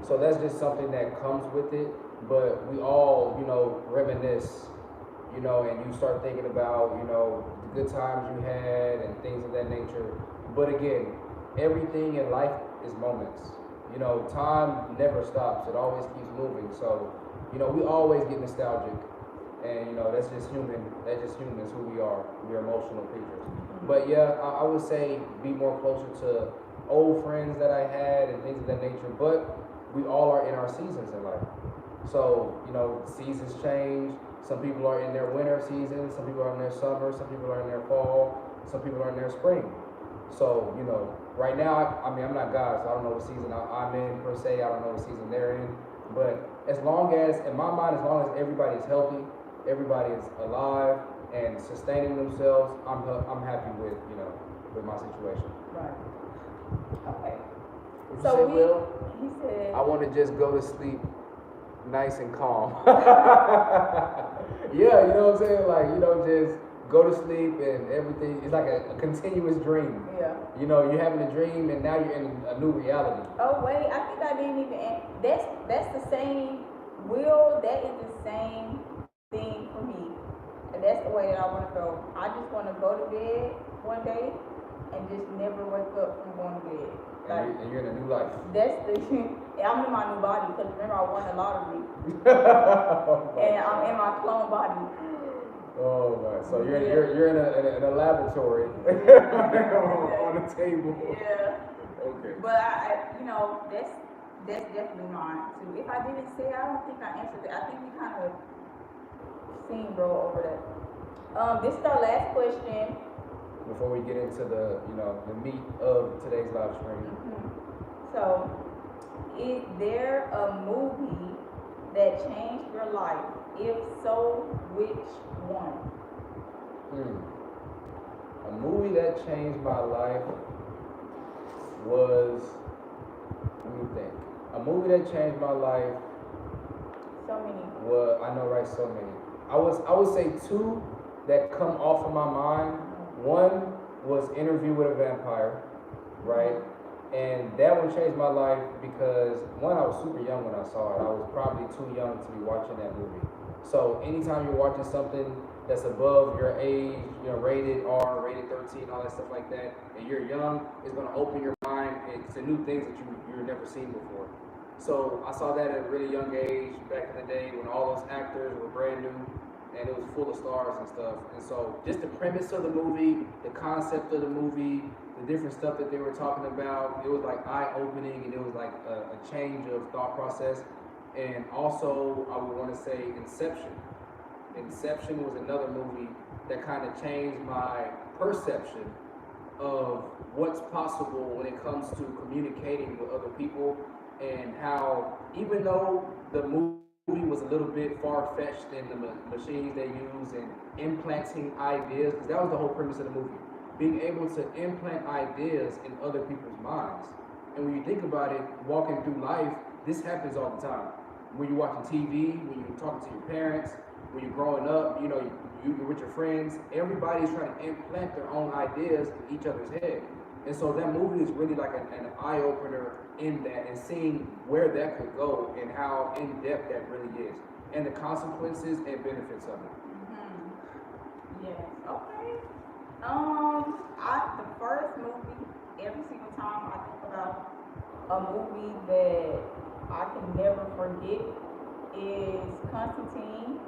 So that's just something that comes with it. But we all, you know, reminisce, you know, and you start thinking about, you know, the good times you had and things of that nature. But again, everything in life is moments. You know, time never stops. It always keeps moving. So, you know, we always get nostalgic. And, you know, that's just human. That's just humans who we are. We are emotional creatures. But yeah, I would say be more closer to old friends that I had and things of that nature. But we all are in our seasons in life. So, you know, seasons change. Some people are in their winter season, some people are in their summer, some people are in their fall, some people are in their spring. So, you know, right now, I mean, I'm not God, so I don't know what season I'm in per se. I don't know what season they're in. But as long as, in my mind, as long as everybody is healthy, everybody is alive and sustaining themselves, I'm happy with, you know, with my situation. Right. Okay. Would you So say, Will? he said, I want to just go to sleep nice and calm. Yeah, you know what I'm saying? Like, you know, just go to sleep and everything. It's like a continuous dream. yeah. You know, you're having a dream and now you're in a new reality. Oh wait, I think I didn't even. That's the same. Will, that is the same thing for me, and that's the way that I want to go. I just want to go to bed one day and just never wake up from going to bed. Like, And you're in a new life. that's the. I'm in my new body because remember I won the lottery and I'm in my clone body. Oh my! So you're Yeah. you're in a laboratory on the table. Yeah. Okay. But I you know, that's definitely mine too. If I didn't say it, I don't think I answered it. I think we kind of seen bro over that. This is our last question. Before we get into the, you know, the meat of today's live stream. Mm-hmm. So, is there a movie that changed your life? If so, which one? A movie that changed my life was, let me think. A movie that changed my life So many. was, I know, right? So many. I would say two that come off of my mind. One was Interview with a Vampire, right? And that one changed my life because one, I was super young when I saw it. I was probably too young to be watching that movie. So anytime you're watching something that's above your age, you know, rated R, rated 13, all that stuff like that, and you're young, it's gonna open your mind to new things that you've never seen before. So I saw that at a really young age back in the day when all those actors were brand new and it was full of stars and stuff. And so just the premise of the movie, the concept of the movie, the different stuff that they were talking about, it was like eye-opening and it was like a change of thought process. And also, I would want to say Inception. Inception was another movie that kind of changed my perception of what's possible when it comes to communicating with other people and how, even though the movie was a little bit far-fetched in the machines they use and implanting ideas, because that was the whole premise of the movie, being able to implant ideas in other people's minds. And when you think about it, walking through life, this happens all the time. When you're watching TV, when you're talking to your parents, when you're growing up, you know, you're with your friends, everybody's trying to implant their own ideas in each other's head. And so that movie is really like an eye-opener in that and seeing where that could go and how in-depth that really is and the consequences and benefits of it. Mm-hmm. Yes. Okay. The first movie, every single time I think about a movie that I can never forget is Constantine.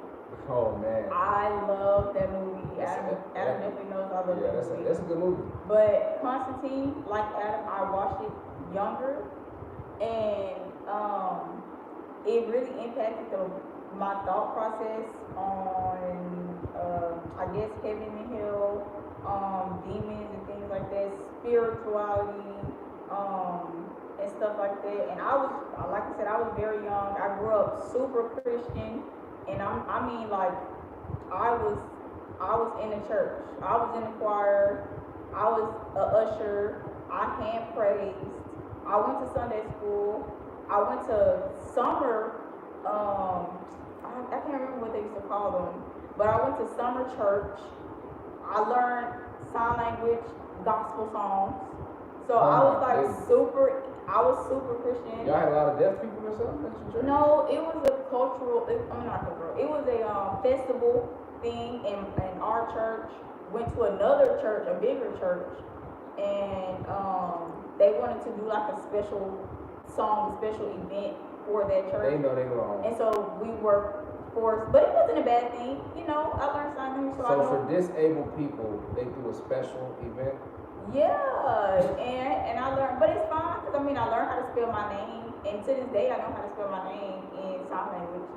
Oh man. I love that movie. Adam definitely knows I love that movie. That's a good movie. But Constantine, like Adam, I watched it younger, and it really impacted my thought process on, I guess, heaven and hell, demons and things like that, spirituality, and stuff like that. And like I said, I was very young. I grew up super Christian, and I mean, like, I was in the church. I was in the choir. I was a usher. I hand praised. I went to Sunday school. I went to summer. I can't remember what they used to call them, but I went to summer church. I learned sign language, gospel songs. So I was like super. I was super Christian. Y'all had a lot of deaf people or something at your church? No, it was a cultural. Not cultural. It was a festival thing in our church. Went to another church, a bigger church, and they wanted to do like a special song, a special event for that church. They know they were wrong. And so we were forced, but it wasn't a bad thing. You know, I learned sign language. So for disabled people, they do a special event? Yeah, and I learned, but it's fine because I mean I learned how to spell my name, and to this day I know how to spell my name in sign language.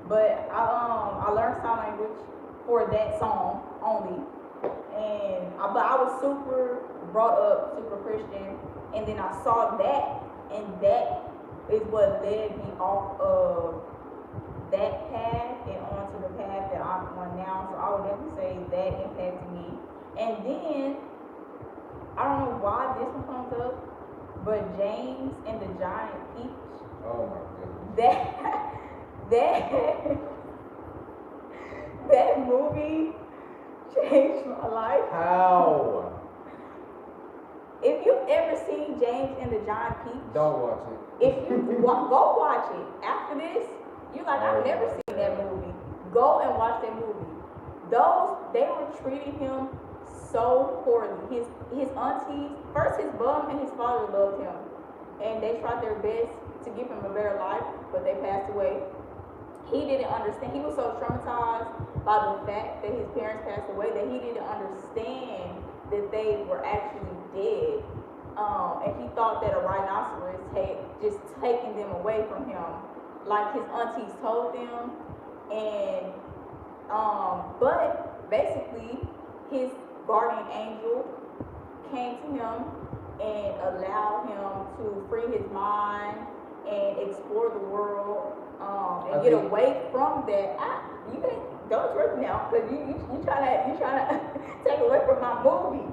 But I learned sign language for that song only, but I was super brought up, super Christian, and then I saw that, and that is what led me off of that path and onto the path that I'm on now. So I would definitely say that impacted me, and then. I don't know why this one comes up, but James and the Giant Peach. Oh my goodness. That movie changed my life. How? If you've ever seen James and the Giant Peach, don't watch it. If you go watch it. After this, you're like, I've never seen that movie. Go and watch that movie. They were treating him so poorly. His aunties, first his mom and his father loved him, and they tried their best to give him a better life, but they passed away. He didn't understand. He was so traumatized by the fact that his parents passed away that he didn't understand that they were actually dead. And he thought that a rhinoceros had just taken them away from him, like his aunties told them. And but basically his guardian angel came to him and allowed him to free his mind and explore the world, and get away from that. Don't trip now, because you trying to take away from my movie.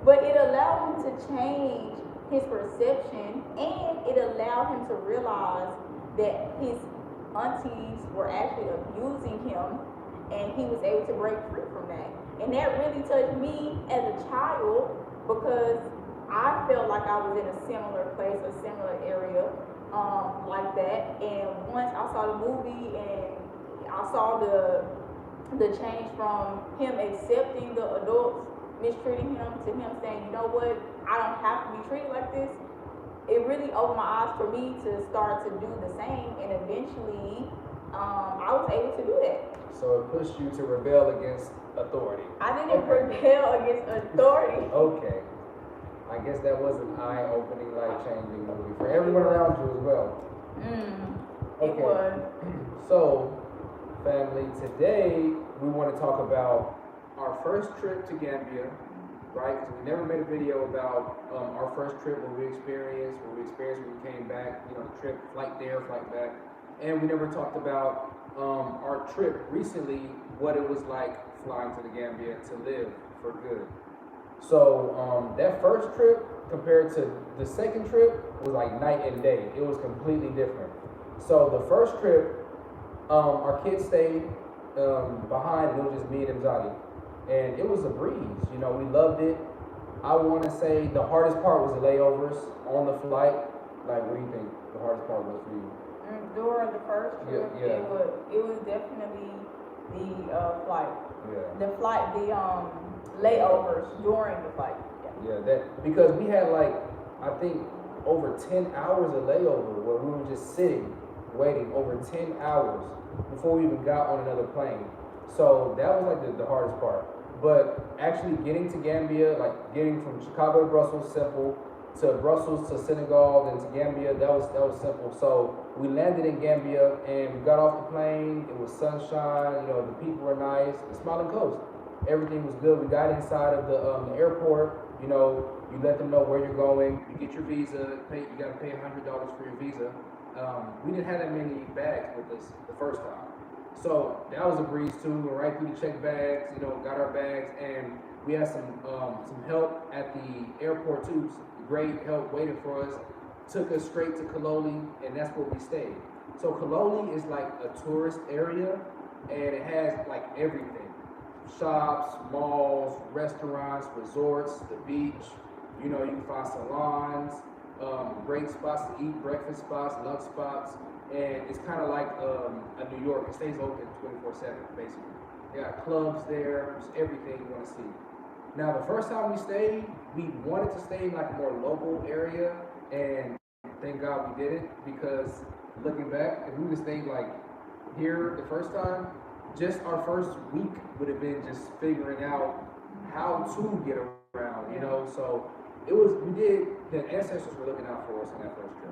But it allowed him to change his perception, and it allowed him to realize that his aunties were actually abusing him, and he was able to break free from that. And that really touched me as a child, because I felt like I was in a similar place, a similar area, like that. And once I saw the movie and I saw the change from him accepting the adults mistreating him to him saying, you know what, I don't have to be treated like this, it really opened my eyes for me to start to do the same. And eventually I was able to do that. So it pushed you to rebel against authority. I didn't rebel against authority. Okay. I guess that was an eye-opening, life-changing movie for everyone around you as well. It was. So, family, today we want to talk about our first trip to Gambia, right? Because we never made a video about our first trip, what we experienced when we came back, you know, the trip, flight there, flight back. And we never talked about our trip recently, what it was like flying to the Gambia to live for good. So that first trip compared to the second trip was like night and day. It was completely different. So the first trip, our kids stayed behind, and it was just me and Mzadi. And it was a breeze, you know, we loved it. I want to say the hardest part was the layovers on the flight. Like, what do you think the hardest part was for you? During the first trip, yeah. It was definitely the flight. Yeah. The flight, the layovers during the flight. Yeah, that because we had like, I think over 10 hours of layover where we were just sitting, waiting over 10 hours before we even got on another plane. So that was like the hardest part. But actually getting to Gambia, like getting from Chicago to Brussels, simple. to Brussels, to Senegal, then to Gambia. That was simple. So we landed in Gambia and we got off the plane. It was sunshine. You know, the people were nice. The smiling coast. Everything was good. We got inside of the airport. You know, you let them know where you're going. You get your visa. You got to pay $100 for your visa. We didn't have that many bags with us the first time. So that was a breeze too. We went right through the check bags, you know, got our bags, and we had some help at the airport too. Great help waiting for us. Took us straight to Kaloli, and that's where we stayed. So Kaloli is like a tourist area, and it has like everything: shops, malls, restaurants, resorts, the beach. You know, you can find salons, great spots to eat, breakfast spots, lunch spots. And it's kind of like a New York. It stays open 24/7, basically. They got clubs there, just everything you want to see. Now, the first time we stayed, we wanted to stay in like a more local area, and thank God we did it, because looking back, if we would have stayed like here the first time, just our first week would have been just figuring out how to get around, you know. So the ancestors were looking out for us on that first trip.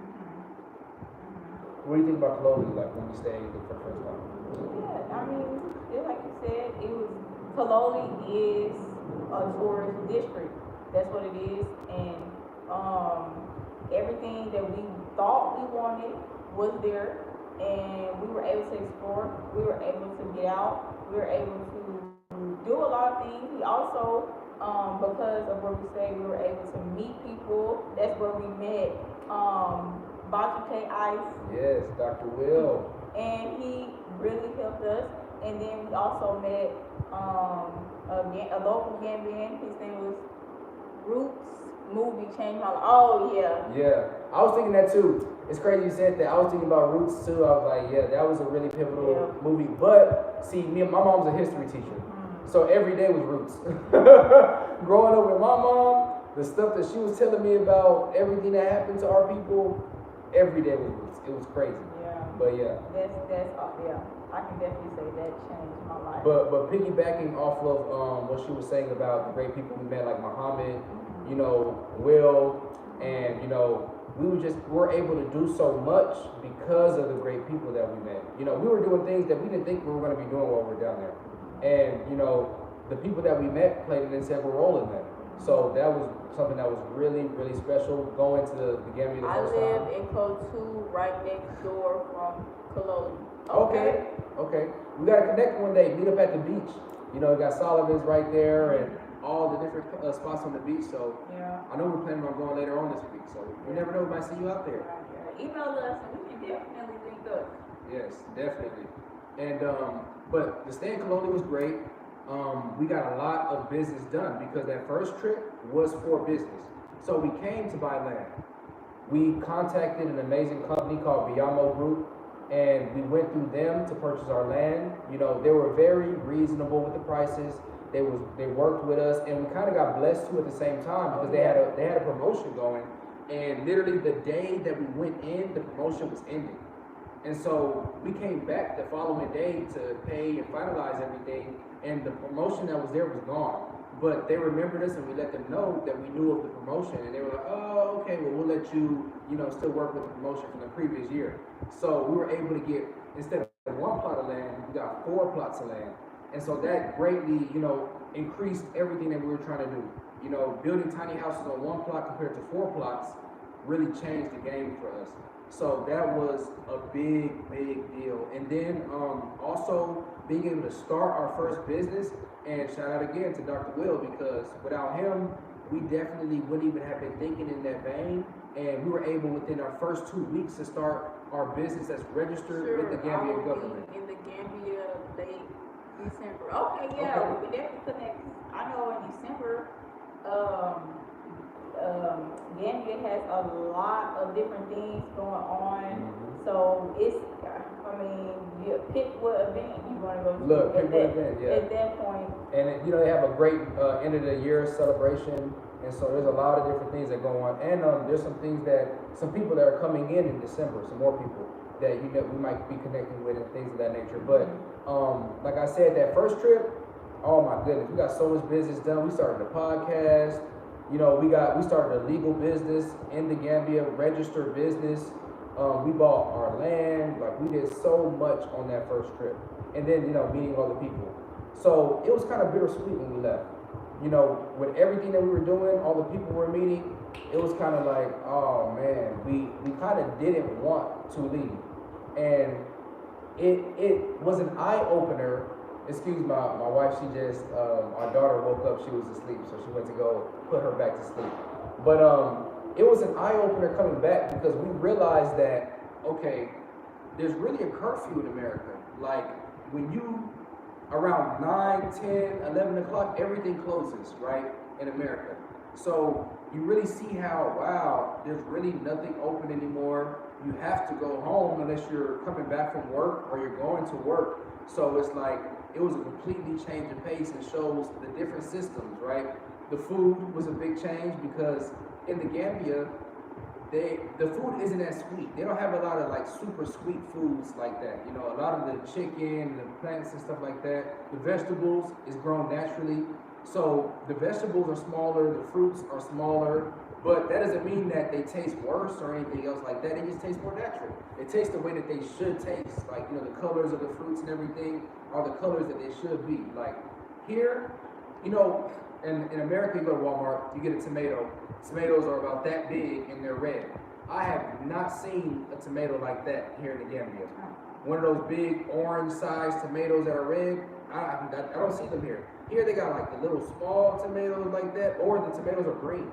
What do you think about Kaloli, like when we stayed for the first time? Yeah, I mean, like you said, Kaloli is a tourist district. That's what it is, and everything that we thought we wanted was there, and we were able to explore. We were able to get out. We were able to do a lot of things. We also, because of where we stayed, we were able to meet people. That's where we met. K. Ice. Yes, Dr. Will. And he really helped us. And then we also met a local Gambian. His name was Roots. Movie changed my life. Oh, yeah. Yeah, I was thinking that too. It's crazy you said that. I was thinking about Roots too. I was like, yeah, that was a really pivotal movie. But see, my mom's a history teacher. So every day was Roots. Growing up with my mom, the stuff that she was telling me about everything that happened to our people, every day was Roots. It was crazy. Yeah. But yeah. That's yeah. I can definitely say that changed my life. But piggybacking off of what she was saying about the great people we met, like Muhammad, you know, Will, and you know, we're able to do so much because of the great people that we met. You know, we were doing things that we didn't think we were going to be doing while we were down there. And you know, the people that we met played an integral role in that. So that was something that was really, really special going to the Gambia the first time. I live in Code 2, right next door from Kaloli. Okay. We gotta connect one day, meet up at the beach. You know, we got Sullivan's right there and all the different spots on the beach. So yeah. I know we're planning on going later on this week. So you never know, we might see you out there. Email us and we can definitely link up. Yes, definitely. And but the stay in Kaloli was great. We got a lot of business done because that first trip was for business. So we came to buy land. We contacted an amazing company called Biyamo Group, and we went through them to purchase our land. You know, they were very reasonable with the prices. They worked with us, and we kind of got blessed too at the same time because they had a promotion going, and literally the day that we went in, the promotion was ending. And so we came back the following day to pay and finalize everything, and the promotion that was there was gone. But they remembered us, and we let them know that we knew of the promotion, and they were like, oh, okay, well, we'll let you, still work with the promotion from the previous year. So we were able to get, instead of one plot of land, we got 4 plots of land. And so that greatly, increased everything that we were trying to do. Building tiny houses on 1 plot compared to 4 plots really changed the game for us. So that was a big, big deal. And then also being able to start our first business, and shout out again to Dr. Will, because without him, we definitely wouldn't even have been thinking in that vein. And we were able within our first 2 weeks to start our business that's registered with the Gambian government. In the Gambia late December. Okay, yeah, okay. We can definitely connect. I know in December, Gambia has a lot of different things going on. Mm-hmm. So it's, you pick what event you want to go to. Look, pick what event, yeah. At that point. And they have a great end of the year celebration. And so there's a lot of different things that go on. And there's some people that are coming in December, some more people that we might be connecting with and things of that nature. But like I said, that first trip, oh my goodness, we got so much business done. We started a podcast. You know, we started a legal business in the Gambia, registered business. We bought our land. Like, we did so much on that first trip, and then, you know, meeting all the people. So it was kind of bittersweet when we left. You know, with everything that we were doing, all the people we were meeting, it was kind of like, oh man, we kind of didn't want to leave, and it was an eye opener. Excuse my wife, she just, our daughter woke up, she was asleep, so she went to go put her back to sleep. But it was an eye opener coming back, because we realized that, okay, there's really a curfew in America. Like, when you, around 9, 10, 11 o'clock, everything closes, right, in America. So you really see how, wow, there's really nothing open anymore. You have to go home unless you're coming back from work or you're going to work. So it's like, it was a completely change of pace, and shows the different systems, right? The food was a big change, because in the Gambia, the food isn't as sweet. They don't have a lot of like super sweet foods like that. You know, a lot of the chicken, the plants and stuff like that. The vegetables is grown naturally. So the vegetables are smaller, the fruits are smaller, but that doesn't mean that they taste worse or anything else like that. They just taste more natural. It tastes the way that they should taste. Like, you know, the colors of the fruits and everything are the colors that they should be. Like, here, you know, in America, you go to Walmart, you get a tomato. Tomatoes are about that big and they're red. I have not seen a tomato like that here in the Gambia. One of those big orange-sized tomatoes that are red, I don't see them here. Here they got like the little small tomatoes like that, or the tomatoes are green.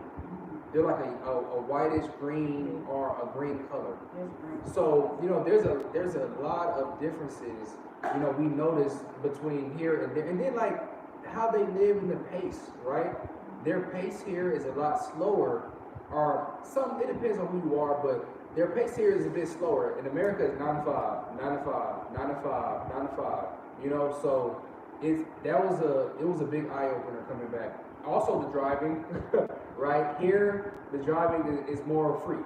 They're like a whitish green or a green color. So, you know, there's a lot of differences, you know, we notice between here and there. And then, like, how they live in the pace, right? Their pace here is a lot slower, or it depends on who you are, but their pace here is a bit slower. In America, it's 9 to 5, 9 to 5, 9 to 5, 9 to 5, you know, so it was a big eye opener coming back. Also the driving, right? Here, the driving is more free.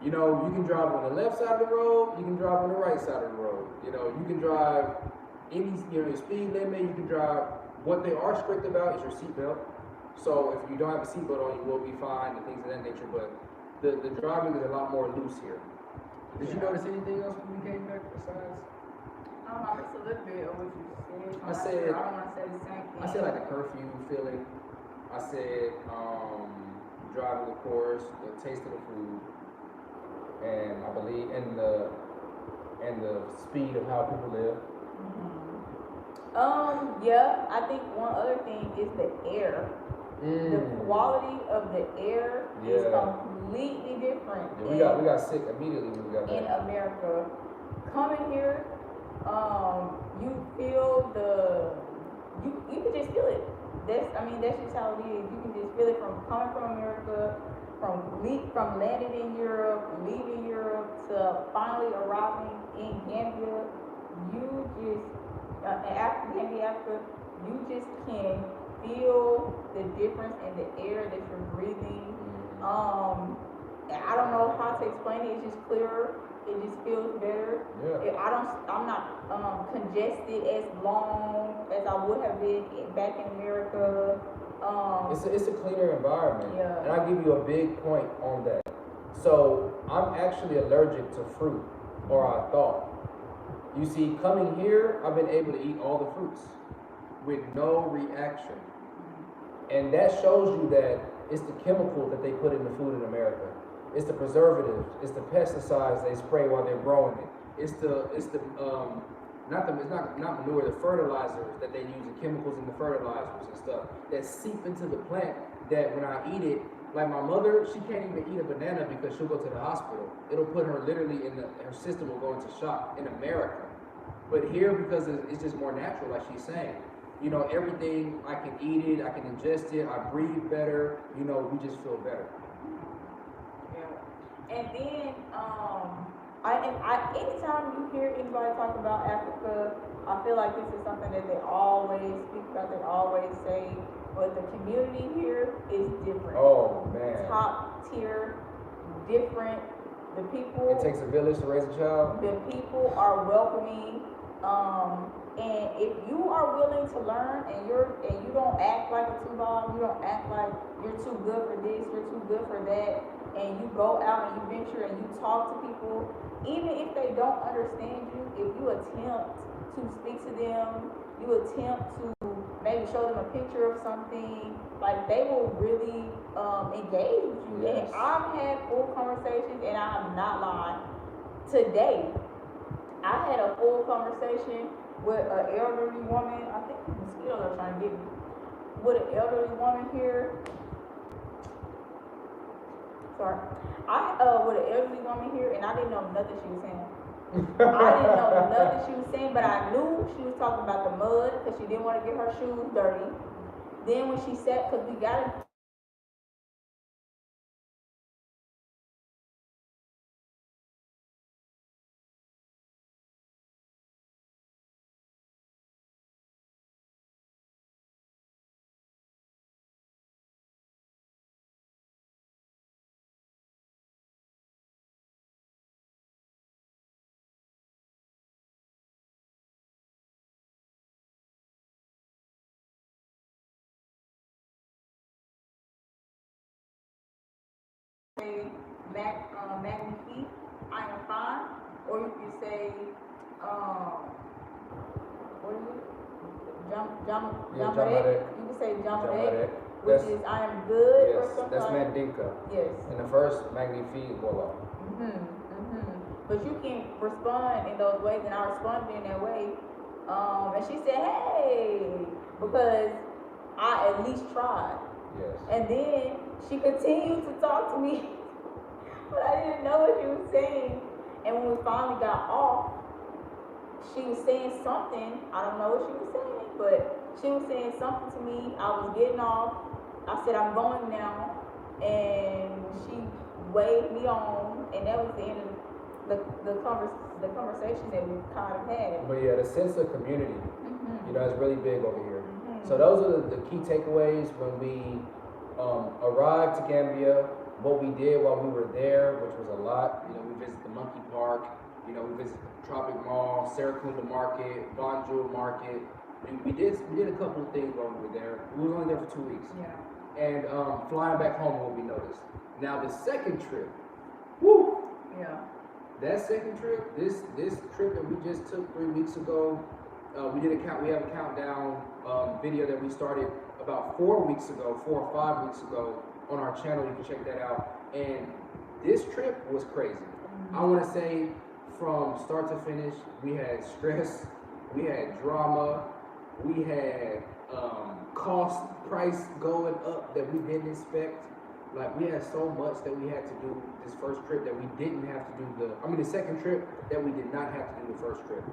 You know, you can drive on the left side of the road, you can drive on the right side of the road. You know, you can drive any, you know, speed limit, you can drive. What they are strict about is your seatbelt. So if you don't have a seatbelt on, you will be fined and things of that nature. But the driving is a lot more loose here. Did you notice anything else when you came back besides? I missed a little bit of what you said. I said, I don't want to say the same thing. I said like the curfew feeling. I said driving, of course, the taste of the food, and I believe in the speed of how people live. Yeah, I think one other thing is the air. The quality of the air is completely different. Yeah, we got sick immediately when we got back. In America, coming here, you feel you can just feel it. That's just how it is. You can just feel it from coming from America, from landing in Europe, leaving Europe, to finally arriving in Gambia. You just Gambia, Africa, you just can feel the difference in the air that you're breathing. I don't know how to explain it. It's just clearer. It just feels better. Yeah. I'm not congested as long as I would have been back in America. It's a cleaner environment. Yeah. And I'll give you a big point on that. So I'm actually allergic to fruit, or I thought. You see, coming here, I've been able to eat all the fruits with no reaction. And that shows you that it's the chemical that they put in the food in America. It's the preservatives, it's the pesticides they spray while they're growing it. It's not manure, the fertilizers that they use, the chemicals in the fertilizers and stuff that seep into the plant, that when I eat it, like my mother, she can't even eat a banana because she'll go to the hospital. It'll put her literally her system will go into shock in America. But here, because it's just more natural, like she's saying, you know, everything, I can eat it, I can ingest it, I breathe better, you know, we just feel better. Yeah. And then, anytime you hear anybody talk about Africa, I feel like this is something that they always speak about, they always say, but the community here is different. Oh, man. Top tier, different. The people. It takes a village to raise a child. The people are welcoming. And if you are willing to learn and you don't act like a two-ball, you don't act like you're too good for this, you're too good for that, and you go out and you venture and you talk to people, even if they don't understand you, if you attempt to speak to them, you attempt to maybe show them a picture of something, like they will really engage with you. Yes. And I've had full conversations, and I am not lying. Today, I had a full conversation with an elderly woman. I think the mosquitoes are trying to get me. With an elderly woman here. Sorry. With an elderly woman here, and I didn't know nothing she was saying. I didn't know nothing she was saying, but I knew she was talking about the mud because she didn't want to get her shoes dirty. Then when she said, because we got it. Say magnifique, I am fine, or you can say what is it? Jamarek. You can say Jamarek, which is I am good, yes, or something. That's like Mandinka. Yes. And the first magnifique, voila. But you can respond in those ways, and I responded in that way. And she said, "Hey," because I at least tried. Yes. And then she continued to talk to me, but I didn't know what she was saying. And when we finally got off, she was saying something. I don't know what she was saying, but she was saying something to me. I was getting off. I said, "I'm going now." And she waved me on, and that was the end of the conversation that we kind of had. But yeah, the sense of community, you know, is really big over here. So those are the key takeaways when we arrived to Gambia, what we did while we were there, which was a lot. You know, we visited the Monkey Park, you know, we visited Tropic Mall, Serakunda Market, Banjul Market. We did a couple of things while we were there. We was only there for 2 weeks. Yeah. And flying back home what we noticed. Now the second trip, woo! Yeah. That second trip, this trip that we just took 3 weeks ago, we have a countdown video that we started about 4 weeks ago, 4 or 5 weeks ago on our channel. You can check that out. And this trip was crazy. I want to say from start to finish, we had stress, we had drama, we had price going up that we didn't expect. Like, we had so much that we had to do this first trip that we didn't have to do the second trip that we did not have to do the first trip.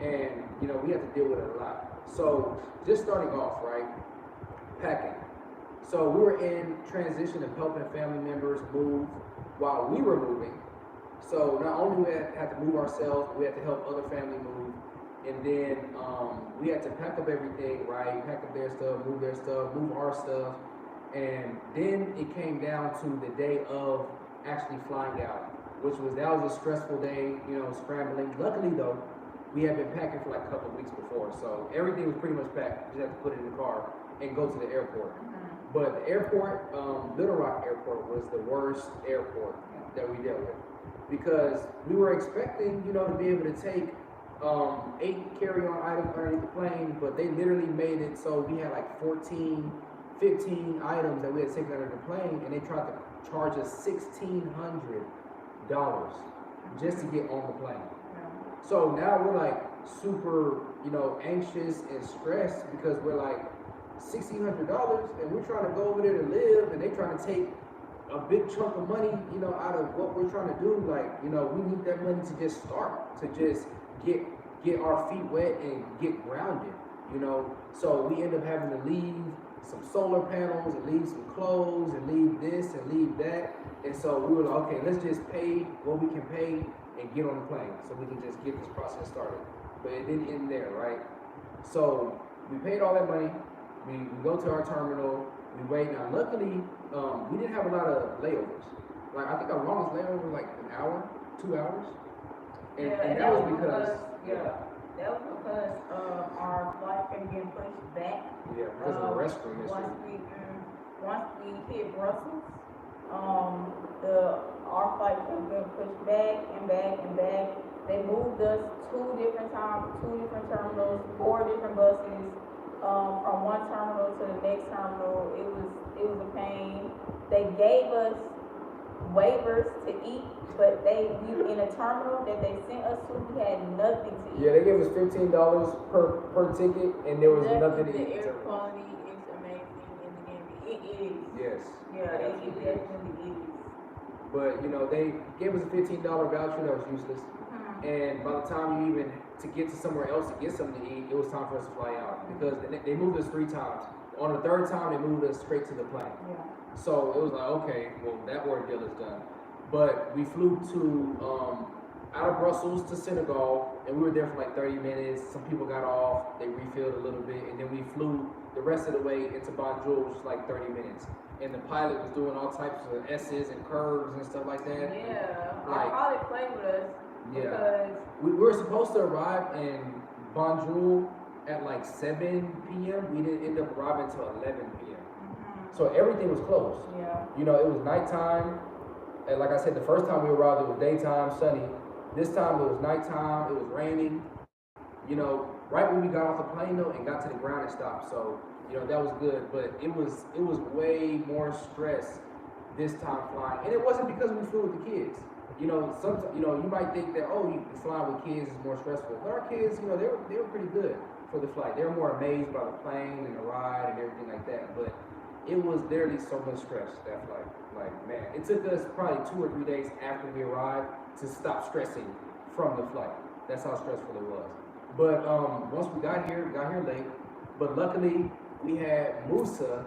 And, you know, we had to deal with it a lot. So, just starting off, right, packing. So, we were in transition of helping family members move while we were moving. So, not only we had to move ourselves, we had to help other family move. And then we had to pack up everything, right, pack up their stuff, move our stuff. And then it came down to the day of actually flying out, that was a stressful day, you know, scrambling. Luckily though, we had been packing for like a couple of weeks before, so everything was pretty much packed. You just had to put it in the car and go to the airport. But the airport, Little Rock Airport, was the worst airport that we dealt with, because we were expecting, you know, to be able to take 8 carry-on items underneath the plane, but they literally made it so we had like 15 items that we had taken under the plane, and they tried to charge us $1,600 just to get on the plane. So now we're like super, you know, anxious and stressed, because we're like $1,600 and we're trying to go over there to live, and they trying to take a big chunk of money, you know, out of what we're trying to do. Like, you know, we need that money to just start, to just get our feet wet and get grounded, you know. So we end up having to leave some solar panels and leave some clothes and leave this and leave that. And so we were like, okay, let's just pay what we can pay and get on the plane so we can just get this process started. But it didn't end there, right? So we paid all that money. We go to our terminal. We wait. Now, luckily, we didn't have a lot of layovers. Like, I think our longest layover was like an hour, 2 hours. And that was because Yeah. That was because our flight kept getting pushed back. Yeah, because of the restroom issue. Once we hit Brussels, our flight kept getting pushed back and back and back. They moved us 2 different times, 2 different terminals, 4 different buses, from one terminal to the next terminal. It was a pain. They gave us waivers to eat, but we in a terminal that they sent us to, we had nothing to eat. Yeah, they gave us $15 per ticket, and there was nothing to eat. The air quality is amazing in the Gambia. It is. Yes. Yeah, it definitely is. But they gave us a $15 voucher that was useless. And by the time you even to get to somewhere else to get something to eat, it was time for us to fly out because they moved us 3 times. On the 3rd time, they moved us straight to the plane. Yeah. So it was like, okay, well, that ordeal is done. But we flew to out of Brussels to Senegal, and we were there for like 30 minutes. Some people got off, they refilled a little bit, and then we flew the rest of the way into Banjul, which was like 30 minutes. And the pilot was doing all types of S's and curves and stuff like that. Yeah, like, our pilot played with us. Yeah, because we were supposed to arrive in Banjul at like 7 p.m. We didn't end up arriving until 11 p.m. So everything was closed. Yeah. It was nighttime. And like I said, the first time we arrived, it was daytime, sunny. This time it was nighttime, it was raining. Right when we got off the plane though and got to the ground and stopped. So, that was good. But it was way more stress this time flying. And it wasn't because we flew with the kids. Sometimes, you might think that, flying with kids is more stressful. But our kids, they were pretty good for the flight. They were more amazed by the plane and the ride and everything like that. But it was literally so much stress, that flight. Like, man, it took us probably 2 or 3 days after we arrived to stop stressing from the flight. That's how stressful it was. But once we got here late. But luckily, we had Musa.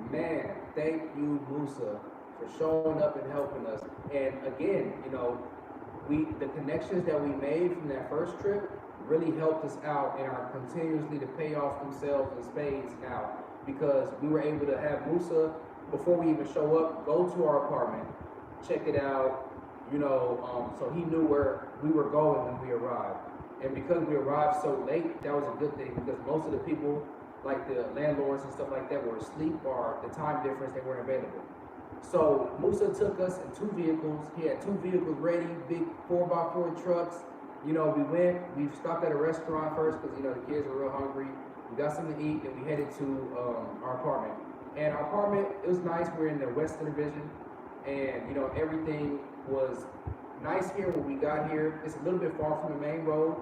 Man, thank you, Musa, for showing up and helping us. And again, the connections that we made from that first trip really helped us out and are continuously to pay off themselves in spades now, because we were able to have Musa, before we even show up, go to our apartment, check it out, so he knew where we were going when we arrived. And because we arrived so late, that was a good thing, because most of the people, like the landlords and stuff like that, were asleep, or the time difference, they weren't available. So Musa took us in 2 vehicles. He had 2 vehicles ready, big 4x4 trucks. We stopped at a restaurant first because, the kids were real hungry. We got something to eat, and we headed to our apartment. And our apartment, it was nice. We're in the Western Division, and, everything was nice here when we got here. It's a little bit far from the main road,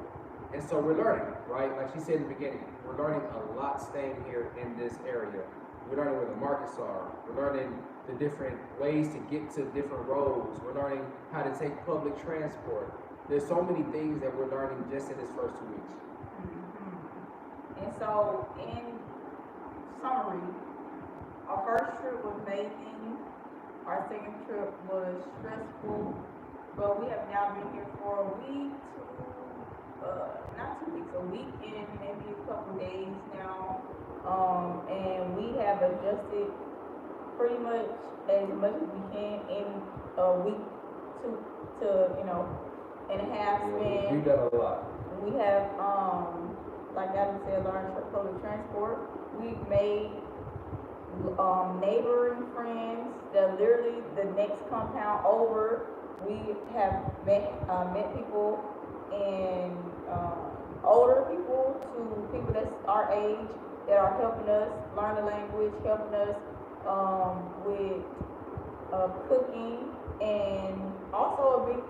and so we're learning, right? Like she said in the beginning, we're learning a lot staying here in this area. We're learning where the markets are. We're learning the different ways to get to different roads. We're learning how to take public transport. There's so many things that we're learning just in this first 2 weeks. And so, in summary, our first trip was amazing. Our second trip was stressful, but we have now been here for a week, not 2 weeks, a week and maybe a couple days now. And we have adjusted pretty much as we can in a week to and a half span. We've done a lot. We have, like Adam said, learned public transport. We've made neighboring friends that literally the next compound over. We have met people, and older people to people that's our age that are helping us learn the language, helping us with cooking, and also a big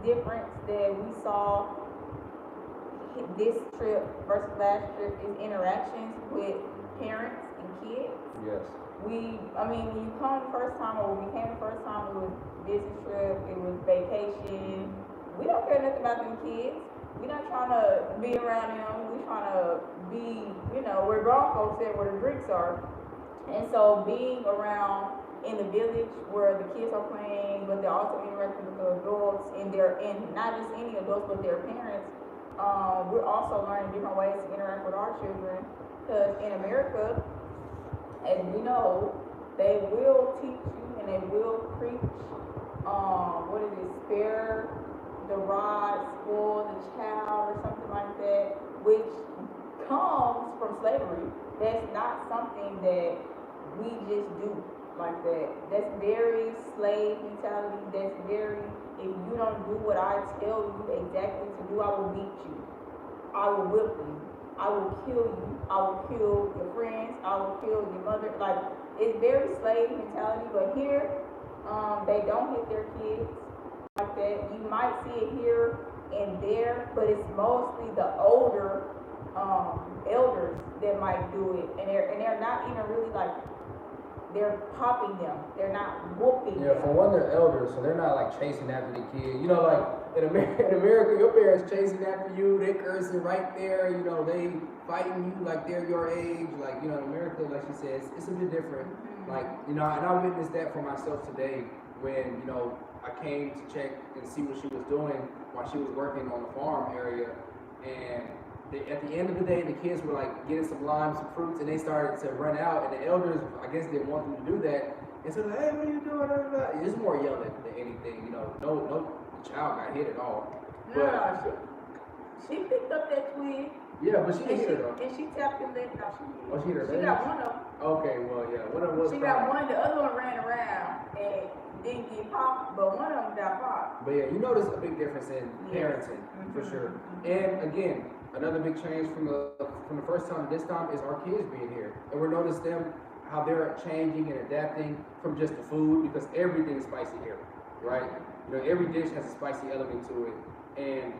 difference that we saw this trip versus last trip is interactions with parents and kids. Yes. When you come the first time, or when we came the first time, it was business trip, it was vacation. We don't care nothing about them kids. We're not trying to be around them. We're trying to be, where grown folks at, where the drinks are. And so being around in the village where the kids are playing, but they're also interacting with the adults, and not just any adults, but their parents, we're also learning different ways to interact with our children. Because in America, as we know, they will teach you and they will preach, spare the rod spoil the child or something like that, which comes from slavery. That's not something that we just do like that. That's very slave mentality. That's very, if you don't do what I tell you exactly to do, I will beat you. I will whip you. I will kill you. I will kill your friends. I will kill your mother. Like, it's very slave mentality, but here, they don't hit their kids like that. You might see it here and there, but it's mostly the older elders that might do it, and they're not even really like, they're popping them. They're not whooping them. For one, they're elders, so they're not like chasing after the kid. You know, like in America, your parents chasing after you, they cursing right there. You know, they fighting you like they're your age. Like, you know, in America, like she says, it's a bit different. Like, you know, and I witnessed that for myself today when, you know, I came to check and see what she was doing while she was working on the farm area, and at the end of the day, the kids were like getting some limes, some fruits, and they started to run out. And the elders, I guess, didn't want them to do that. And so, hey, what are you doing? It's more yelling than anything, you know. No, the child got hit at all. No, she picked up that twig. Yeah, but she didn't hit her though. And she tapped her leg. No, she did. Oh, she hit her leg? She got one of them. Okay, well, yeah, one of them was. She got one. The other one ran around and didn't get popped, but one of them got popped. But yeah, you notice a big difference in parenting for sure. And again, another big change from the first time to this time is our kids being here, and we're noticing them how they're changing and adapting from just the food, because everything is spicy here, right? You know, every dish has a spicy element to it, and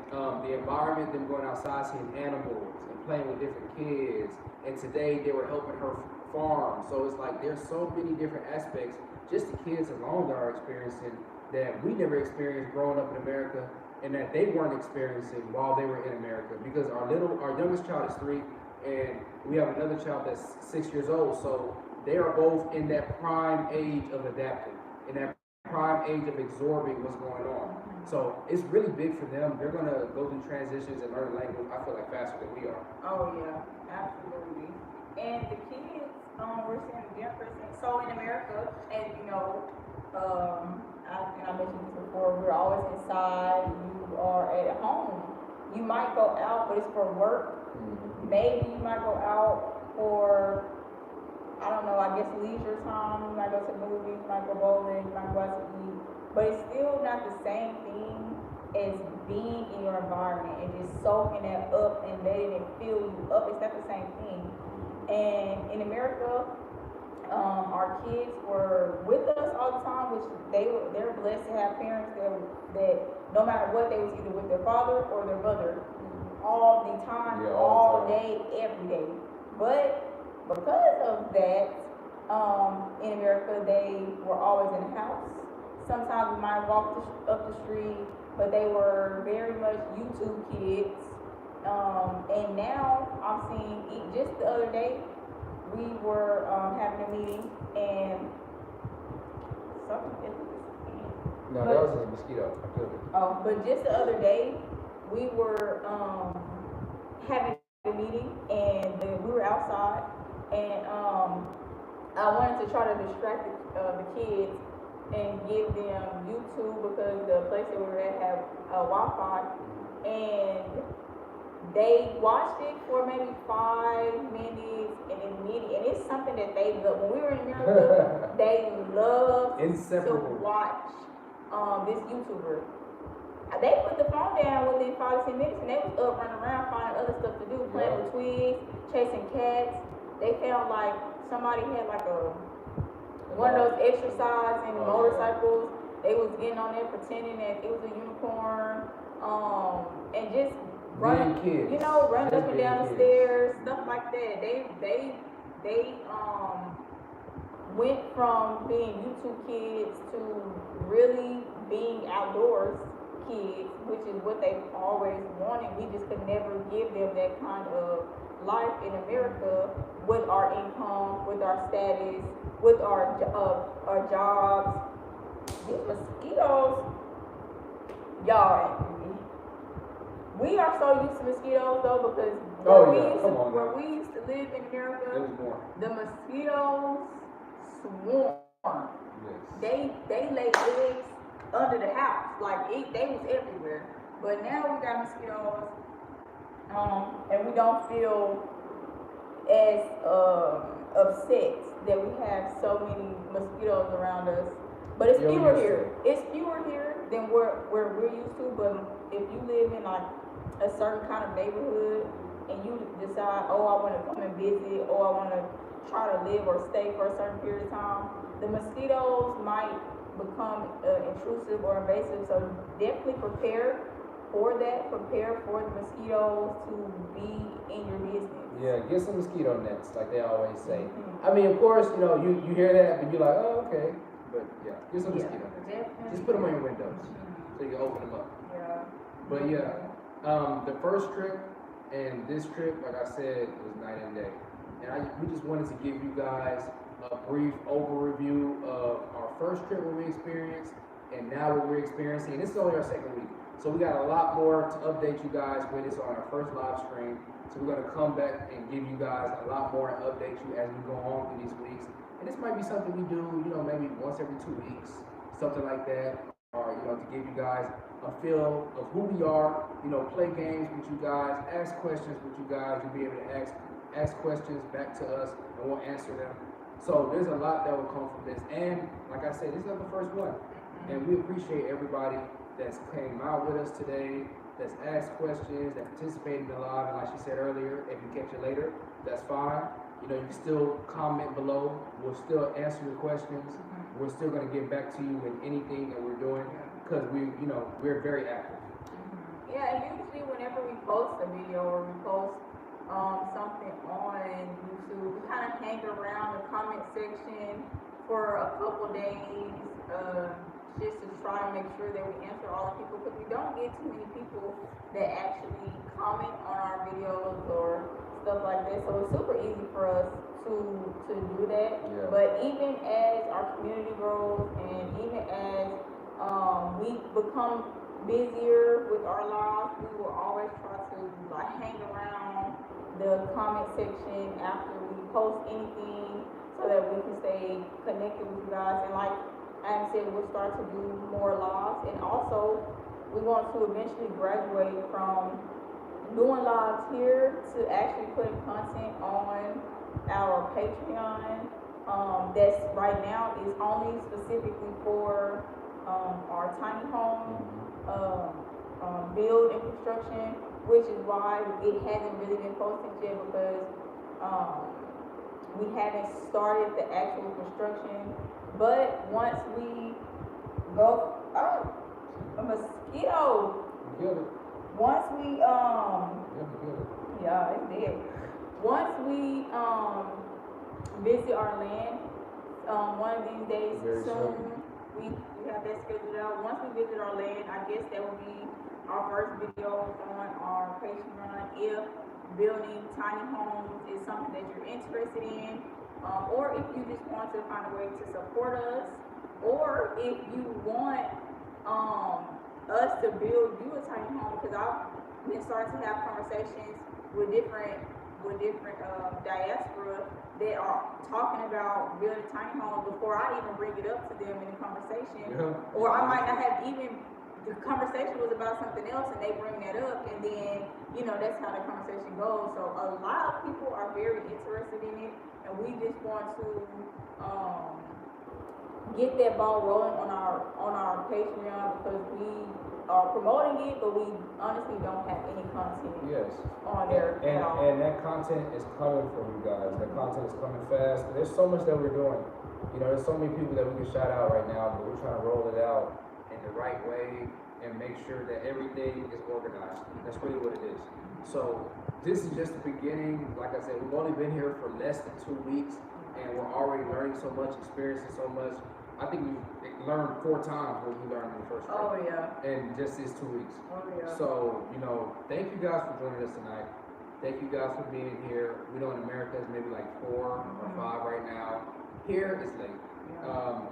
the environment, them going outside seeing animals and playing with different kids. And today they were helping her farm, so it's like there's so many different aspects just the kids alone that are experiencing that we never experienced growing up in America, and that they weren't experiencing while they were in America. Because our youngest child is 3, and we have another child that's 6 years old. So they are both in that prime age of adapting, in that prime age of absorbing what's going on. So it's really big for them. They're gonna go through transitions and learn language, I feel like, faster than we are. Oh yeah, absolutely. And the kids, we're seeing the difference. So in America, as you know, I mentioned this before, we're always inside. You are at home. You might go out, but it's for work. Maybe you might go out for, I don't know, I guess leisure time. You might go to the movies, you might go bowling, you might go out to eat. But it's still not the same thing as being in your environment and just soaking that up and letting it fill you up. It's not the same thing. And in America, our kids were with us all the time, which they were blessed to have parents that no matter what, they was either with their father or their mother all the time, all day, every day. But because of that, in America, they were always in the house. Sometimes we might walk up the street, but they were very much YouTube kids. And now I'm seeing, just the other day, we were having a meeting, and something. No, that was a mosquito. I killed it. Oh, but just the other day, we were having a meeting, and we were outside, and I wanted to try to distract the kids and give them YouTube, because the place that we were at had Wi-Fi, and they watched it for maybe 5 minutes, and it's something that they love. When we were in America, they loved to watch this YouTuber. They put the phone down within 5 to 10 minutes, and they was up running around finding other stuff to do, playing with twigs, chasing cats. They felt like somebody had like one of those exercising motorcycles. They was getting on there pretending that it was a unicorn, and just running, running up and down the stairs, stuff like that. They went from being YouTube kids to really being outdoors kids, which is what they always wanted. We just could never give them that kind of life in America with our income, with our status, with our jobs. These mosquitoes, y'all. We are so used to mosquitoes though, because where we used to live in America, the mosquitoes swarm. Yes. They lay eggs under the house. Like they was everywhere. But now we got mosquitoes, and we don't feel as upset that we have so many mosquitoes around us. But it's You're fewer used to here. it. It's fewer here than where we're used to. But if you live in like a certain kind of neighborhood and you decide, oh, I want to come and visit, or I want to try to live or stay for a certain period of time, the mosquitoes might become intrusive or invasive. So definitely prepare for that. Prepare for the mosquitoes to be in your business. Yeah, get some mosquito nets, like they always say. Mhm. I mean, of course, you know, you hear that, but you're like, oh, okay. But yeah, get some Yeah, mosquito nets. definitely. Just put them on your windows Mhm. so you can open them up. Yeah. But yeah, the first trip and this trip, like I said, was night and day. And we just wanted to give you guys a brief overview of our first trip, what we experienced, and now what we're experiencing. And this is only our second week. So we got a lot more to update you guys with. This on our first live stream. So we're gonna come back and give you guys a lot more and update you as we go on through these weeks. And this might be something we do, you know, maybe once every 2 weeks, something like that. Or, you know, to give you guys a feel of who we are, you know, play games with you guys, ask questions with you guys. You'll be able to ask questions back to us and we'll answer them. So there's a lot that will come from this. And like I said, this is not the first one. And we appreciate everybody that's came out with us today, that's asked questions, that participated in the live. And like she said earlier, if you catch it later, that's fine. You know, you can still comment below. We'll still answer your questions. We're still going to get back to you with anything that we're doing because we're very active. Yeah, and usually whenever we post a video or we post something on YouTube, we kind of hang around the comment section for a couple days just to try to make sure that we answer all the people, because we don't get too many people that actually comment on our videos or stuff like that. So it's super easy for us to do that. Yeah. But even as our community grows and even as we become busier with our lives, we will always try to like hang around the comment section after we post anything so that we can stay connected with you guys. And like Adam said, we'll start to do more lives, and also we want to eventually graduate from doing lives here to actually putting content on our Patreon. That's right now is only specifically for our tiny home build and construction, which is why it hasn't really been posted yet, because we haven't started the actual construction. But once we go, a mosquito. Get it. Once we yeah, it's dead. Once we visit our land, one of these days Very soon, we have that scheduled out. Once we visit our land, I guess that will be our first video on our Patreon. If building tiny homes is something that you're interested in, or if you just want to find a way to support us, or if you want us to build you a tiny home, because I've been starting to have conversations with different diaspora that are talking about building tiny homes before I even bring it up to them in the conversation. Yeah. Or I might not have even, the conversation was about something else and they bring that up, and then, that's how the conversation goes. So a lot of people are very interested in it, and we just want to get that ball rolling on our Patreon, because we are promoting it, but we honestly don't have any content on there at all. And that content is coming from you guys. That content is coming fast. There's so much that we're doing. There's so many people that we can shout out right now, but we're trying to roll it out in the right way and make sure that everything is organized. That's really what it is. So this is just the beginning. Like I said, we've only been here for less than 2 weeks, and we're already learning so much, experiencing so much. I think we've learned 4 times what we learned in the first week. Oh yeah. In just these 2 weeks. Oh yeah. So, thank you guys for joining us tonight. Thank you guys for being here. We know in America it's maybe like 4 or 5 right now. Here it's late.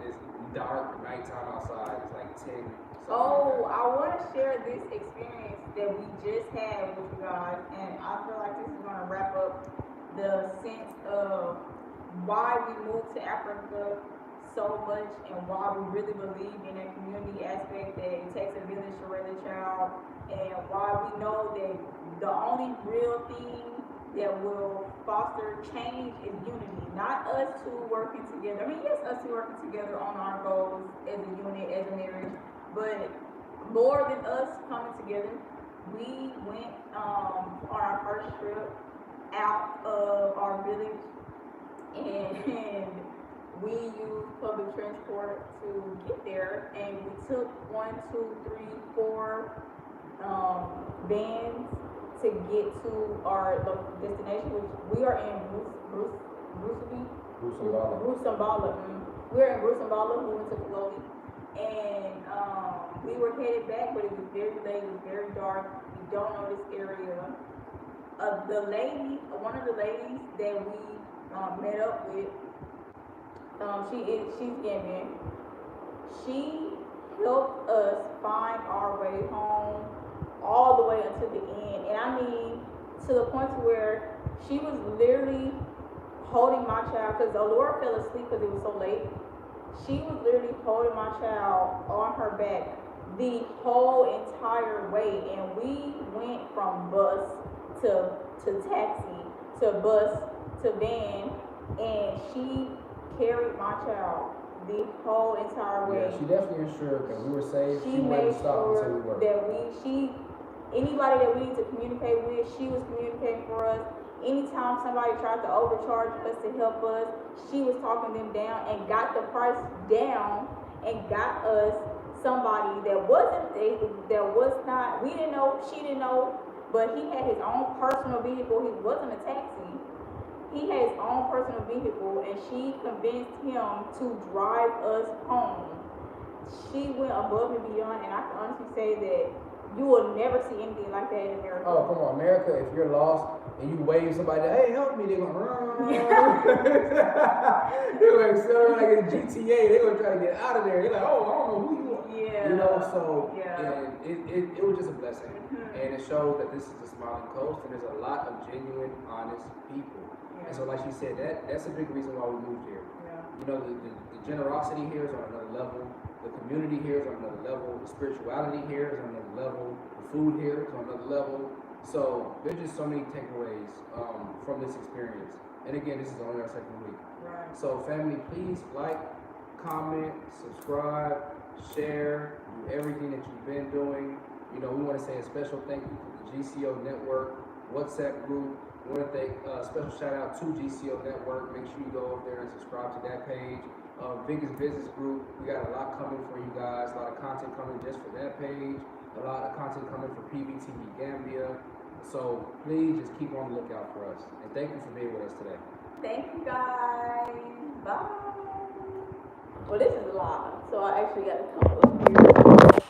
It's dark, nighttime outside. It's like 10. Oh, I want to share this experience that we just had with you guys, and I feel like this is going to wrap up the sense of why we moved to Africa so much and why we really believe in that community aspect that it takes a village to raise a child, and why we know that the only real thing that will foster change is unity, not us two working together. I mean, yes, us two working together on our goals as a unit, as a marriage, but more than us coming together, we went on our first trip out of our village, and we used public transport to get there, and we took 1, 2, 3, 4 vans to get to our destination, which we are in Brucembala. We're in Brucembala. We went to Kaloli, and we were headed back, but it was very late. It was very dark. We don't know this area. One of the ladies that we met up with, she's Gambian. She helped us find our way home all the way until the end, and I mean to the point where she was literally holding my child, because Alora fell asleep because it was so late. She was literally holding my child on her back the whole entire way, and we went from bus to taxi to bus to van, and she carried my child the whole entire way. Yeah, she definitely ensured that we were safe. She made sure that anybody that we need to communicate with, she was communicating for us. Anytime somebody tried to overcharge us to help us, she was talking them down and got the price down and got us somebody we didn't know, she didn't know, but he had his own personal vehicle. He wasn't a taxi. He had his own personal vehicle, and she convinced him to drive us home. She went above and beyond, and I can honestly say that you will never see anything like that in America. Oh, come on, America, if you're lost and you wave somebody, hey, help me, they're going to run. They're going to accelerate like in GTA. They're going to try to get out of there. You're like, oh, I don't know who you are. Yeah. You know, so yeah. It was just a blessing. Mm-hmm. And it shows that this is a smiling coast, and there's a lot of genuine, honest people. Yeah. And so, like she said, that's a big reason why we moved here. Yeah. You know, the generosity here is on another level. The community here is on another level. The spirituality here is on another level. The food here is on another level. So there's just so many takeaways from this experience. And again, this is only our second week. Right. So family, please like, comment, subscribe, share, do everything that you've been doing. You know, we want to say a special thank you to the GCO Network WhatsApp group. We want to thank special shout out to GCO Network. Make sure you go over there and subscribe to that page. Biggest business group, we got a lot coming for you guys, a lot of content coming just for that page, a lot of content coming for P.V.T.V.Gambia. So please just keep on the lookout for us. And thank you for being with us today. Thank you guys. Bye. Well, this is live, so I actually got to come up here.